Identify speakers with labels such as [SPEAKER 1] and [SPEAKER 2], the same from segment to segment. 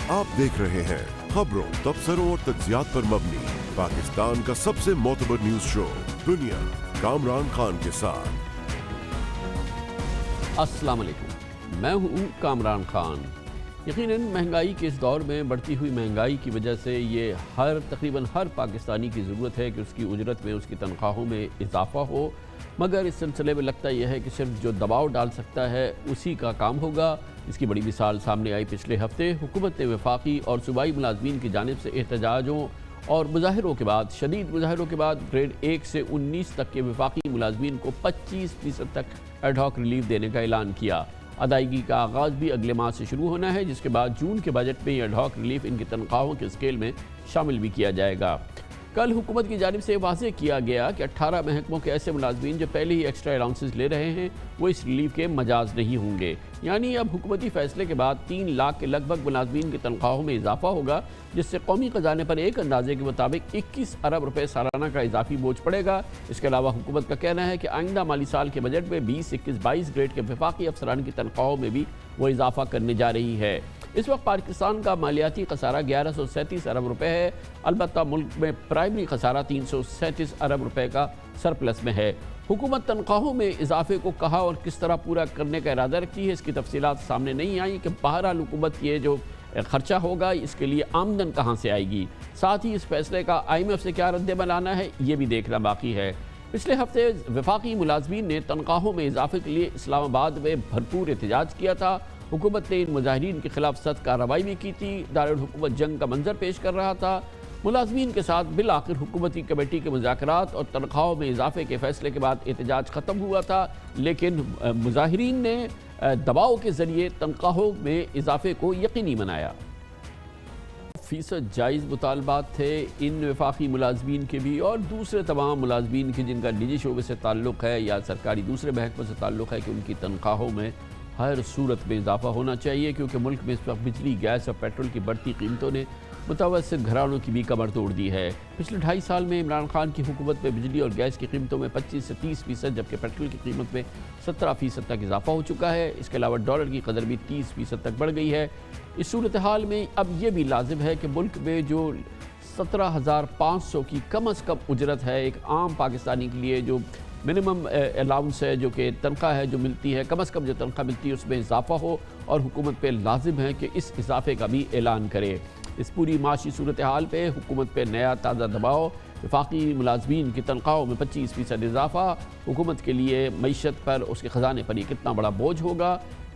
[SPEAKER 1] आप देख रहे हैं खबरों, तबसरों और तज्जियात पर मबनी पाकिस्तान का सबसे मोतबर न्यूज शो दुनिया, कामरान खान के साथ।
[SPEAKER 2] अस्सलाम वालेकुम, मैं हूँ कामरान खान। यकीनन महंगाई के इस दौर में बढ़ती हुई महंगाई की वजह से ये तकरीबन हर पाकिस्तानी की ज़रूरत है कि उसकी उजरत में, उसकी तनख्वाहों में इजाफ़ा हो। मगर इस सिलसिले में लगता यह है कि सिर्फ जो दबाव डाल सकता है उसी का काम होगा। इसकी बड़ी मिसाल सामने आई पिछले हफ्ते। हुकूमत ने वफाकी और सूबाई मुलाजमीन की जानिब से एहतजाजों और मुजाहिरों के बाद, शदीद मुजाहिरों के बाद, ग्रेड 1 से 19 तक के वफाकी मुलाजमीन को 25% तक एडहॉक रिलीफ देने का ऐलान किया। अदायगी का आगाज़ भी अगले माह से शुरू होना है, जिसके बाद जून के बजट में एडहॉक रिलीफ इनकी तनख्वाहों के स्केल में शामिल भी किया जाएगा। कल हुकूमत की जानिब से वाज़ेह किया गया कि 18 महकमों के ऐसे मुलाजमीन जो पहले ही एक्स्ट्रा अलाउंसेस ले रहे हैं वो इस रिलीफ के मजाज नहीं होंगे। यानी अब हुकूमती फ़ैसले के बाद 3 लाख के लगभग मुलाजमीन की तनख्वाहों में इजाफा होगा, जिससे कौमी ख़जाने पर एक अंदाजे के मुताबिक 21 अरब रुपये सालाना का इजाफी बोझ पड़ेगा। इसके अलावा हुकूमत का कहना है कि आइंदा माली साल के बजट में 20, 21, 22 ग्रेड के वफाकी अफसरान की तनख्वाहों में भी वो इजाफा करने जा रही है। इस वक्त पाकिस्तान का मालियाती खसारा 1137 अरब रुपए है। अलबत्ता मुल्क में प्राइमरी खसारा 337 अरब रुपए का सरप्लस में है। हुकूमत तनख्वाहों में इजाफे को कहा और किस तरह पूरा करने का इरादा रखती है, इसकी तफसीलात सामने नहीं आई कि बहरहाल हुकूमत ये जो खर्चा होगा इसके लिए आमदन कहाँ से आएगी। साथ ही इस फैसले का IMF से क्या रद्द-ए-अमल आना है ये भी देखना बाकी है। पिछले हफ्ते वफाकी मुलाजमीन ने तनख्वाहों में इजाफे के लिए इस्लामाबाद में भरपूर एहतजाज किया था। हुकूमत ने इन मुजाहिरीन के खिलाफ सख्त कार्रवाई भी की थी। दारुल हुकूमत जंग का मंजर पेश कर रहा था। मुलाजमीन के साथ बिल आखिर हुकूमती कमेटी के मुज़ाकरात और तनख्वाहों में इजाफे के फैसले के बाद एहतजाज ख़त्म हुआ था, लेकिन मुजाहिरीन ने दबाव के ज़रिए तनख्वाहों में इजाफे को यकीनी बनाया। फ़ीसद जायज़ मुतालबात थे इन वफाकी मुलाजमीन के भी और दूसरे तमाम मुलाजमीन के जिनका निजी शोबे से ताल्लुक़ है या सरकारी दूसरे महकमों से ताल्लुक़ है कि उनकी तनख्वाहों में हर सूरत में इजाफा होना चाहिए, क्योंकि मुल्क में इस वक्त बिजली, गैस और पेट्रोल की बढ़ती कीमतों ने मुतवस्सित घरानों की भी कमर तोड़ दी है। पिछले 2.5 साल में इमरान खान की हुकूमत में बिजली और गैस की कीमतों में 25 से 30%, जबकि पेट्रोल की कीमत में 17% तक इजाफा हो चुका है। इसके अलावा डॉलर की कदर भी 30% तक बढ़ गई है। इस सूरत हाल में अब ये भी लाजिम है कि मुल्क में जो 17,500 की कम अज़ कम उजरत है एक आम पाकिस्तानी के लिए, जो मिनिमम अलाउंस है, जो कि तनख्वाह है जो मिलती है, कम अज़ कम जो तनख्वाह मिलती है उसमें इजाफा हो, और हुकूमत पे लाजिम है कि इस इजाफे का भी ऐलान करे। इस पूरी माशी सूरत हाल पे हुकूमत पे नया ताज़ा दबाव, वफाकी मुलाजमीन की तनख्वाहों में 25% इजाफा, हुकूमत के लिए मईशत पर, उसके ख़जाने पर ये कितना बड़ा बोझ होगा,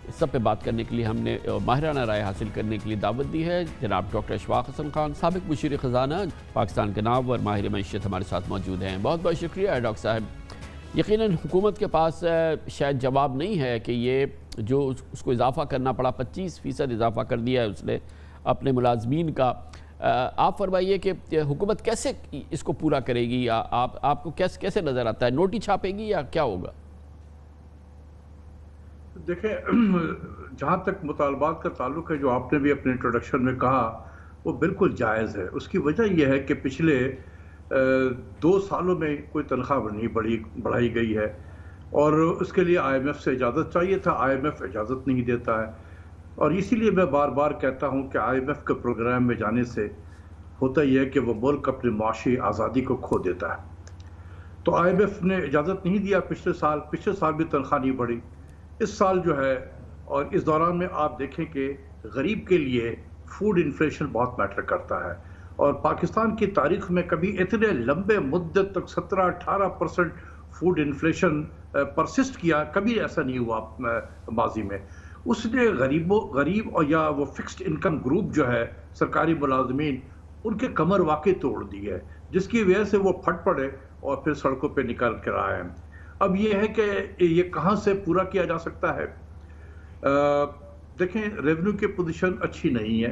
[SPEAKER 2] इस सब पे बात करने के लिए हमने माहिराना राय हासिल करने के लिए दावत दी है। जनाब डॉक्टर अशफाक हसन खान, साबिक़ मुशीर ख़जाना पाकिस्तान के नाब और माहिर मईशत हमारे साथ मौजूद हैं। बहुत बहुत शुक्रिया डॉक्टर साहब। यकीनन हुकूमत के पास शायद जवाब नहीं है कि ये जो उसको इजाफ़ा करना पड़ा, 25% इजाफ़ा कर दिया है उसने अपने मुलाजमीन का। आप फरमाइए कि हुकूमत कैसे इसको पूरा करेगी, या आपको कैसे नज़र आता है? नोट ही छापेगी या क्या होगा?
[SPEAKER 3] देखें, जहाँ तक मुतालबात का ताल्लुक़ है, जो आपने भी अपने इंट्रोडक्शन में कहा वो बिल्कुल जायज़ है। उसकी वजह यह है कि पिछले 2 सालों में कोई तनख्वाह नहीं बढ़ाई गई है, और उसके लिए IMF से इजाज़त चाहिए था। IMF इजाज़त नहीं देता है, और इसीलिए मैं बार बार कहता हूँ कि IMF के प्रोग्राम में जाने से होता यह है कि वो मुल्क अपनी माशी आज़ादी को खो देता है। तो IMF ने इजाज़त नहीं दिया पिछले साल भी तनख्वाह नहीं बढ़ी। इस साल जो है, और इस दौरान में आप देखें कि गरीब के लिए फूड इन्फ्लेशन बहुत मैटर करता है, और पाकिस्तान की तारीख में कभी इतने लंबे मुद्दत तक 17-18% फूड इन्फ्लेशन परसिस्ट किया, कभी ऐसा नहीं हुआ माजी में। उसने गरीब और या वो फिक्स्ड इनकम ग्रुप जो है, सरकारी मुलाजमीन, उनके कमर वाकई तोड़ दी है, जिसकी वजह से वो फट पड़े और फिर सड़कों पे निकल कर आए हैं। अब ये है कि ये कहाँ से पूरा किया जा सकता है? देखें, रेवेन्यू की पोजीशन अच्छी नहीं है।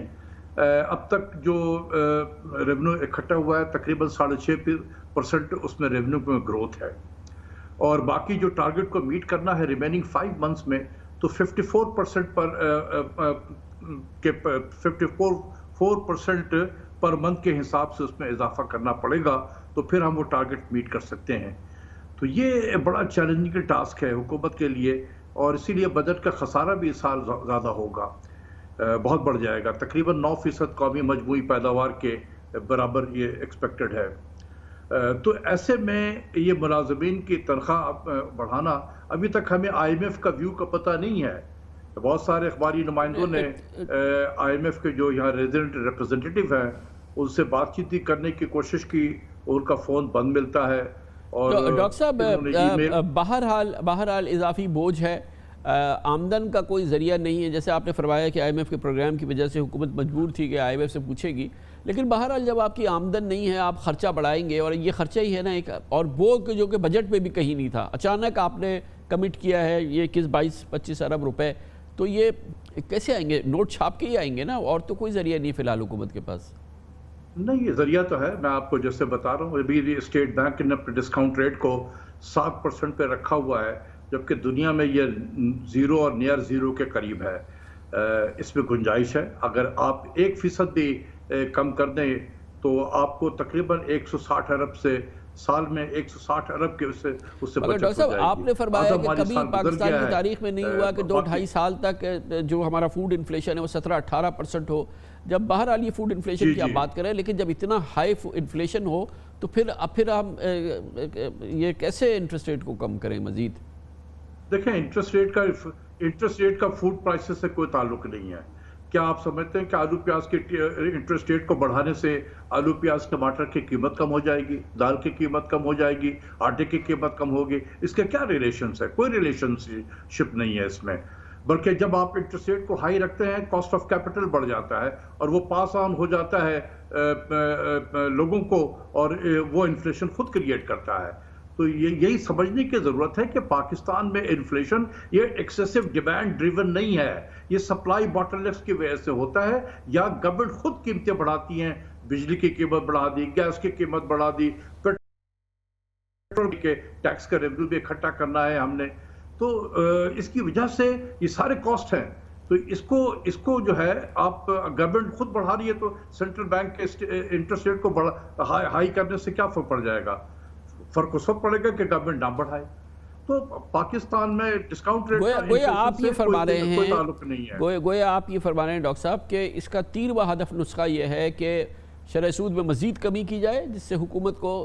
[SPEAKER 3] अब तक जो रेवेन्यू इकट्ठा हुआ है तकरीबन 6.5% उसमें रेवेन्यू में ग्रोथ है, और बाकी जो टारगेट को मीट करना है रिमेनिंग 5 मंथ्स में, तो 54% पर मंथ के हिसाब से उसमें इजाफा करना पड़ेगा, तो फिर हम वो टारगेट मीट कर सकते हैं। तो ये बड़ा चैलेंजिंग टास्क है हुकूमत के लिए, और इसीलिए बजट का खसारा भी इस साल ज़्यादा होगा। बहुत बढ़ जाएगा, तकरीबन 9% कौमी मजमूई पैदावार के बराबर ये एक्सपेक्टेड है। तो ऐसे में ये मुलाजमीन की तनख्वाह बढ़ाना, अभी तक हमें IMF का व्यू का पता नहीं है। बहुत सारे अखबारी नुमाइंदों ने IMF के जो यहाँ रेजिडेंट रिप्रेजेंटेटिव हैं उनसे बातचीत करने की कोशिश की, उनका फ़ोन बंद मिलता है। और
[SPEAKER 2] डॉक्टर साहब, बहरहाल इजाफी बोझ है, आमदन का कोई ज़रिया नहीं है। जैसे आपने फरमाया कि IMF के प्रोग्राम की वजह से हुकूमत मजबूर थी कि IMF से पूछेगी, लेकिन बहरहाल जब आपकी आमदन नहीं है आप ख़र्चा बढ़ाएंगे, और ये ख़र्चा ही है ना एक, और वो जो कि बजट में भी कहीं नहीं था, अचानक आपने कमिट किया है ये 22-25 अरब रुपए, तो ये कैसे आएंगे? नोट छाप के ही आएंगे ना, और तो कोई ज़रिया नहीं फ़िलहाल हुकूमत के पास।
[SPEAKER 3] नहीं, ये जरिया तो है, मैं आपको जैसे बता रहा हूँ, अभी स्टेट बैंक ने अपने डिस्काउंट रेट को 7% पे रखा हुआ है, जबकि दुनिया में ये 0 और नियर 0 के करीब है। इसमें गुंजाइश है, अगर आप 1% भी कम कर दें तो आपको तकरीबन 160 अरब से साल में 160 अरब के उससे बचत
[SPEAKER 2] डॉक्टर साहब, आपने फरमाया कि कभी पाकिस्तान की तारीख में नहीं हुआ कि 2-2.5 साल तक जो हमारा फूड इन्फ्लेशन है वो 17-18% हो। जब बहरहाल ये फूड इन्फ्लेशन की आप बात करें, लेकिन जब इतना हाई इन्फ्लेशन हो तो फिर हम ये कैसे इंटरेस्ट रेट को कम करें मजीद?
[SPEAKER 3] देखें, इंटरेस्ट रेट का फूड प्राइसेस से कोई ताल्लुक नहीं है। क्या आप समझते हैं कि आलू प्याज के इंटरेस्ट रेट को बढ़ाने से आलू प्याज टमाटर की कीमत कम हो जाएगी, दाल की कीमत कम हो जाएगी, आटे की कीमत कम होगी? इसके क्या रिलेशन है? कोई रिलेशनशिप नहीं है इसमें। बल्कि जब आप इंटरेस्ट रेट को हाई रखते हैं, कॉस्ट ऑफ कैपिटल बढ़ जाता है और वो पास ऑन हो जाता है लोगों को, और वो इन्फ्लेशन खुद क्रिएट करता है। तो यही समझने की ज़रूरत है कि पाकिस्तान में इन्फ्लेशन ये एक्सेसिव डिमांड ड्रिवन नहीं है, ये सप्लाई बॉटलनेक्स की वजह से होता है, या गवर्नमेंट खुद कीमतें बढ़ाती हैं, बिजली की कीमत बढ़ा दी, गैस की कीमत बढ़ा दी, पेट्रोल के टैक्स का रेवेन्यू भी इकट्ठा करना है हमने, तो इसकी वजह से ये सारे कॉस्ट हैं। तो इसको जो है आप गवर्नमेंट खुद बढ़ा रही है, तो सेंट्रल बैंक के इंटरेस्ट रेट को हाई करने से क्या फर्क पड़ जाएगा? फर्क उस वक्त पड़ेगा कि गवर्नमेंट ना बढ़ाए। तो पाकिस्तान में डिस्काउंट रेट
[SPEAKER 2] गोया आप ये फरमा रहे हैं,
[SPEAKER 3] कोई ताल्लुक नहीं है।
[SPEAKER 2] गोया आप ये फरमा रहे हैं डॉक्टर साहब कि इसका 13वां हदफ नुस्खा ये है कि शरह सूद में मजीद कमी की जाए, जिससे हुकूमत को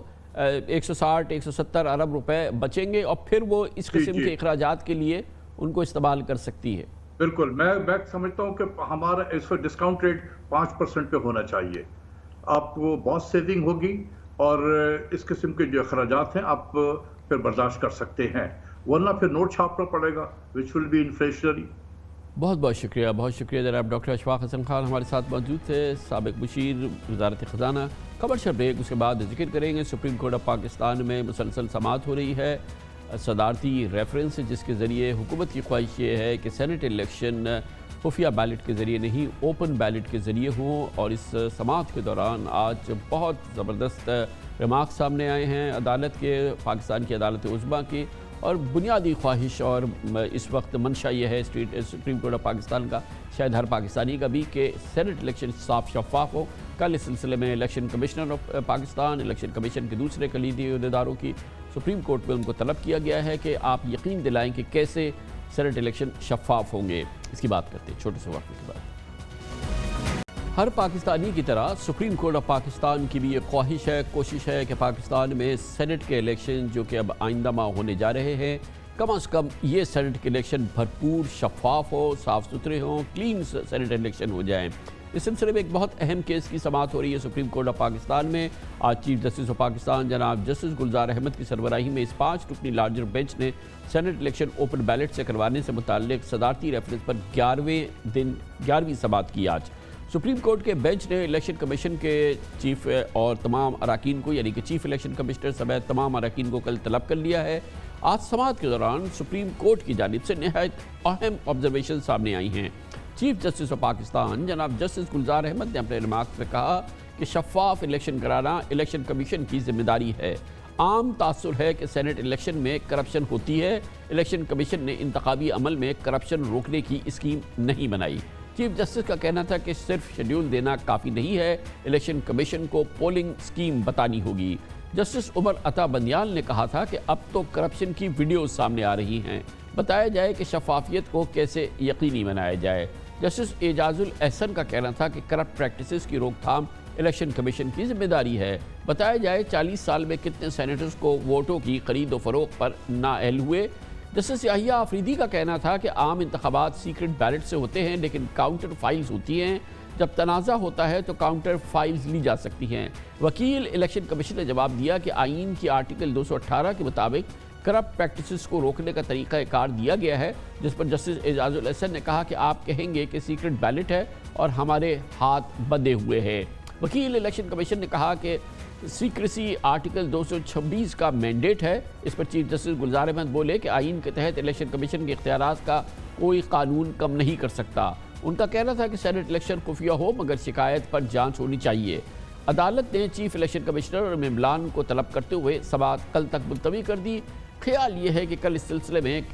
[SPEAKER 2] 160-170 अरब रुपए बचेंगे और फिर वो इस किस्म के अखराजात के लिए उनको इस्तेमाल कर सकती है।
[SPEAKER 3] बिल्कुल, मैं समझता हूँ कि हमारा इस पर डिस्काउंट रेट 5% पे होना चाहिए। आपको बहुत सेविंग होगी और इस किस्म के जो अखराजात हैं आप फिर बर्दाश्त कर सकते हैं, वरना फिर नोट छापना पड़ेगा, विच विल बी इन्फ्लेशनरी।
[SPEAKER 2] बहुत बहुत शुक्रिया जनाब डॉक्टर अशफाक हसन खान हमारे साथ मौजूद थे, साबिक मुशीर वज़ारत ख़ज़ाना। खबर ब्रेक, उसके बाद जिक्र करेंगे सुप्रीम कोर्ट ऑफ पाकिस्तान में मुसलसल समाअत हो रही है सदारती रेफरेंस, जिसके ज़रिए हुकूमत की ख्वाहिश ये है कि सेनेट इलेक्शन खुफिया बैलेट के ज़रिए नहीं, ओपन बैलेट के ज़रिए हों। और इस समाअत के दौरान आज बहुत ज़बरदस्त रिमार्क सामने आए हैं अदालत के, पाकिस्तान की अदालत उज़्मा की, और बुनियादी ख्वाहिश और इस वक्त मंशा ये है सुप्रीम कोर्ट ऑफ पाकिस्तान का, शायद हर पाकिस्तानी का भी, कि सेनेट इलेक्शन साफ शफाफ हो। कल इस सिलसिले में election commissioner of Pakistan, election commission के दूसरे कलीदी अहदेदारों की सुप्रीम कोर्ट में उनको तलब किया गया है कि आप यकीन दिलाएं कि कैसे सेनेट इलेक्शन शफाफ होंगे। इसकी बात करते हैं छोटे से वक्त के बाद। हर पाकिस्तानी की तरह सुप्रीम कोर्ट ऑफ पाकिस्तान की भी ये ख्वाहिश है, कोशिश है कि पाकिस्तान में सेनेट के इलेक्शन जो कि अब आइंदा माह होने जा रहे हैं, कम से कम ये सेनेट के इलेक्शन भरपूर शफाफ हो, साफ़ सुथरे हों, क्लीन सेनेट इलेक्शन हो जाएँ। इस सिलसिले में एक बहुत अहम केस की समाअत हो रही है सुप्रीम कोर्ट ऑफ पाकिस्तान में। आज चीफ जस्टिस ऑफ पाकिस्तान जनाब जस्टिस गुलजार अहमद की सरबराही में इस 5 रुकनी लार्जर बेंच ने सेनेट इलेक्शन ओपन बैलेट से करवाने से मुताल्लिक सदारती रेफरेंस पर 11वीं समाअत की। आज सुप्रीम कोर्ट के बेंच ने इलेक्शन कमीशन के चीफ और तमाम अराकीन को, यानी कि चीफ इलेक्शन कमिश्नर समेत तमाम अराकीन को कल तलब कर लिया है। आज समाअत के दौरान सुप्रीम कोर्ट की जानिब से नहायत अहम ऑब्जर्वेशन सामने आई हैं। चीफ जस्टिस ऑफ पाकिस्तान जनाब जस्टिस गुलजार अहमद ने अपने रिमार्क्स में कहा कि शफाफ इलेक्शन कराना इलेक्शन कमीशन की जिम्मेदारी है। आम तासुर है कि सेनेट इलेक्शन में करप्शन होती है। इलेक्शन कमीशन ने इंतखाबी अमल में करप्शन रोकने की स्कीम नहीं बनाई। चीफ जस्टिस का कहना था कि सिर्फ शेड्यूल देना काफ़ी नहीं है, इलेक्शन कमीशन को पोलिंग स्कीम बतानी होगी। जस्टिस उमर अता बंदियाल ने कहा था कि अब तो करप्शन की वीडियोस सामने आ रही हैं, बताया जाए कि शफाफियत को कैसे यकीनी बनाया जाए। जस्टिस एजाजुल एहसन का कहना था कि करप्ट प्रैक्टिसेस की रोकथाम इलेक्शन कमीशन की जिम्मेदारी है। बताया जाए 40 साल में कितने सेनेटर्स को वोटों की खरीद व फरोख्त पर नाअहल हुए। जस्टिस याहिया आफरीदी का कहना था कि आम इंतखाबात सीक्रेट बैलेट से होते हैं, लेकिन काउंटर फाइल्स होती हैं। जब तनाज़ा होता है तो काउंटर फाइल्स ली जा सकती हैं। वकील इलेक्शन कमीशन ने जवाब दिया कि आईन की आर्टिकल 218 के मुताबिक करप्ट प्रैक्टिसेस को रोकने का तरीक़ाकार दिया गया है, जिस पर जस्टिस एजाजुल एहसन ने कहा कि आप कहेंगे कि सीक्रेट बैलेट है और हमारे हाथ बंधे हुए हैं। वकील इलेक्शन कमीशन ने कहा कि सीक्रेसी आर्टिकल 226 का मैंडेट है। इस पर चीफ जस्टिस गुलजार अहमद बोले कि आइन के तहत इलेक्शन कमीशन के इख्तियारात का कोई कानून कम नहीं कर सकता। उनका कहना था कि सेनेट इलेक्शन खुफिया हो मगर शिकायत पर जांच होनी चाहिए। अदालत ने चीफ इलेक्शन कमिश्नर और मेमलान को तलब करते हुए समाअत कल तक मुलतवी कर दी। ख्याल ये है कि कल इस सिलसिले में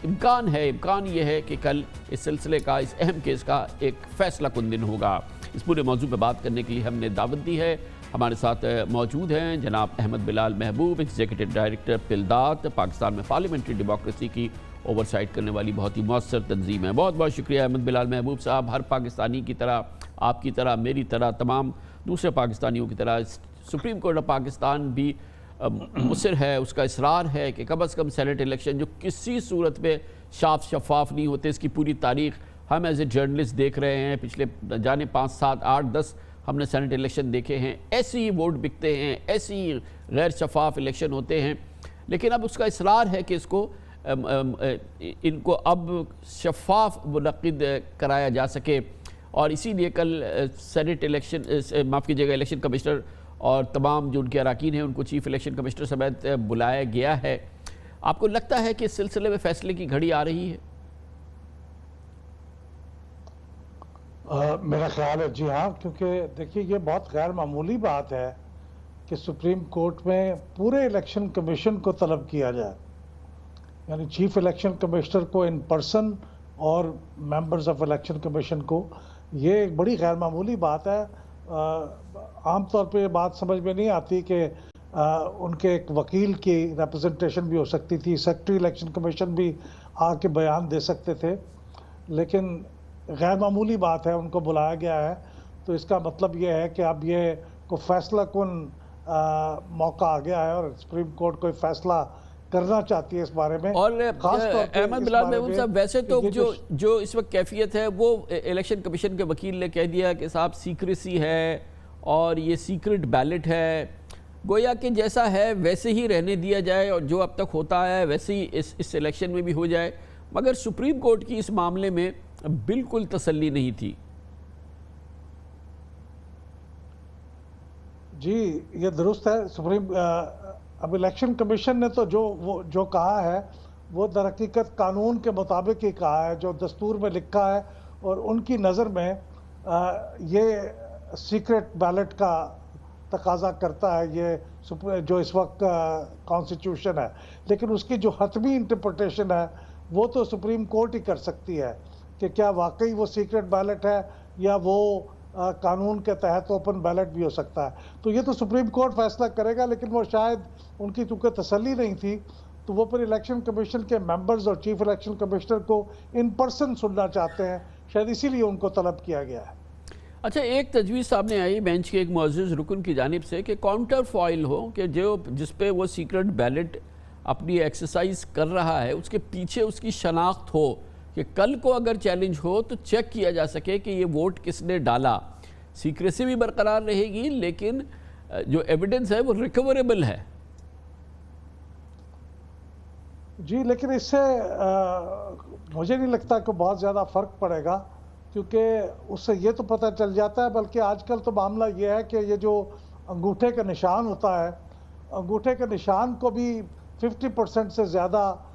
[SPEAKER 2] इम्कान ये है कि कल इस सिलसिले का, इस अहम केस का एक फैसला कुन दिन होगा। इस पूरे मौजू पर बात करने के लिए हमने दावत दी है। हमारे साथ मौजूद हैं जनाब अहमद बिलाल महबूब, एग्जीक्यूटिव डायरेक्टर पिलदात, पाकिस्तान में पार्लियामेंट्री डेमोक्रेसी की ओवरसाइट करने वाली बहुत ही मौसर तंजीम है। बहुत बहुत शुक्रिया अहमद बिलाल महबूब साहब। हर पाकिस्तानी की तरह, आपकी तरह, मेरी तरह, तमाम दूसरे पाकिस्तानियों की तरह सुप्रीम कोर्ट ऑफ पाकिस्तान भी मुसर है, उसका इसरार है कि कम अज़ कम सेनेट इलेक्शन जो किसी सूरत में साफ शफाफ नहीं होते, इसकी पूरी तारीख हम एज ए जर्नलिस्ट देख रहे हैं। पिछले जाने 5, 7, 8, 10 हमने सेनेट इलेक्शन देखे हैं। ऐसे ही वोट बिकते हैं, ऐसे ही गैर शफाफ इलेक्शन होते हैं। लेकिन अब उसका इसरार है कि इनको अब शफाफ मुनक़िद कराया जा सके, और इसीलिए कल सेनेट इलेक्शन, माफ़ कीजिएगा, इलेक्शन कमिश्नर और तमाम जो उनके अरकान हैं उनको चीफ इलेक्शन कमिश्नर समेत बुलाया गया है। आपको लगता है कि इस सिलसिले में फैसले की घड़ी आ रही है?
[SPEAKER 4] मेरा ख्याल है जी हाँ, क्योंकि देखिए ये बहुत गैर मामूली बात है कि सुप्रीम कोर्ट में पूरे इलेक्शन कमीशन को तलब किया जाए, यानी चीफ इलेक्शन कमिश्नर को इन पर्सन और मेंबर्स ऑफ इलेक्शन कमीशन को। ये एक बड़ी गैर मामूली बात है। आम तौर पे ये बात समझ में नहीं आती कि उनके एक वकील की रिप्रेजेंटेशन भी हो सकती थी, सेक्रेटरी इलेक्शन कमीशन भी आके बयान दे सकते थे, लेकिन गैर मामूली बात है, उनको बुलाया गया है। तो इसका मतलब ये है कि अब ये को फैसला कुन मौका आ गया है और सुप्रीम कोर्ट कोई फैसला करना चाहती है इस बारे में।
[SPEAKER 2] और अहमद बिलाल महबूब साहब, वैसे तो जो इस वक्त कैफियत है वो इलेक्शन कमीशन के वकील ने कह दिया कि साहब सीक्रेसी है और ये सीक्रेट बैलेट है, गोया कि जैसा है वैसे ही रहने दिया जाए और जो अब तक होता है वैसे ही इस इलेक्शन में भी हो जाए। मगर सुप्रीम कोर्ट की इस मामले में बिल्कुल तसल्ली नहीं थी।
[SPEAKER 4] जी ये दुरुस्त है। अब इलेक्शन कमीशन ने तो जो कहा है वो दर हकीकत कानून के मुताबिक ही कहा है, जो दस्तूर में लिखा है, और उनकी नज़र में ये सीक्रेट बैलेट का तकाजा करता है ये जो इस वक्त कॉन्स्टिट्यूशन है। लेकिन उसकी जो हतमी इंटरप्रिटेशन है वो तो सुप्रीम कोर्ट ही कर सकती है कि क्या वाकई वो सीक्रेट बैलेट है या वो कानून के तहत ओपन बैलेट भी हो सकता है। तो ये तो सुप्रीम कोर्ट फैसला करेगा, लेकिन वो शायद उनकी चूँकि तसल्ली नहीं थी तो वो फिर इलेक्शन कमीशन के मेंबर्स और चीफ इलेक्शन कमिश्नर को इन पर्सन सुनना चाहते हैं, शायद इसीलिए उनको तलब किया गया है।
[SPEAKER 2] अच्छा, एक तजवीज़ सामने आई बेंच के एक मुअज़्ज़िज़ रुकन की जानिब से कि काउंटर फॉइल हो कि जिस पे वो सीक्रेट बैलेट अपनी एक्सरसाइज कर रहा है उसके पीछे उसकी शनाख्त हो, कि कल को अगर चैलेंज हो तो चेक किया जा सके कि ये वोट किसने डाला। सीक्रेसी भी बरकरार रहेगी, लेकिन जो एविडेंस है वो रिकवरेबल है।
[SPEAKER 4] जी, लेकिन इससे मुझे नहीं लगता कि बहुत ज़्यादा फ़र्क पड़ेगा, क्योंकि उससे ये तो पता चल जाता है, बल्कि आजकल तो मामला ये है कि ये जो अंगूठे का निशान होता है, अंगूठे के निशान को भी 50% से ज़्यादा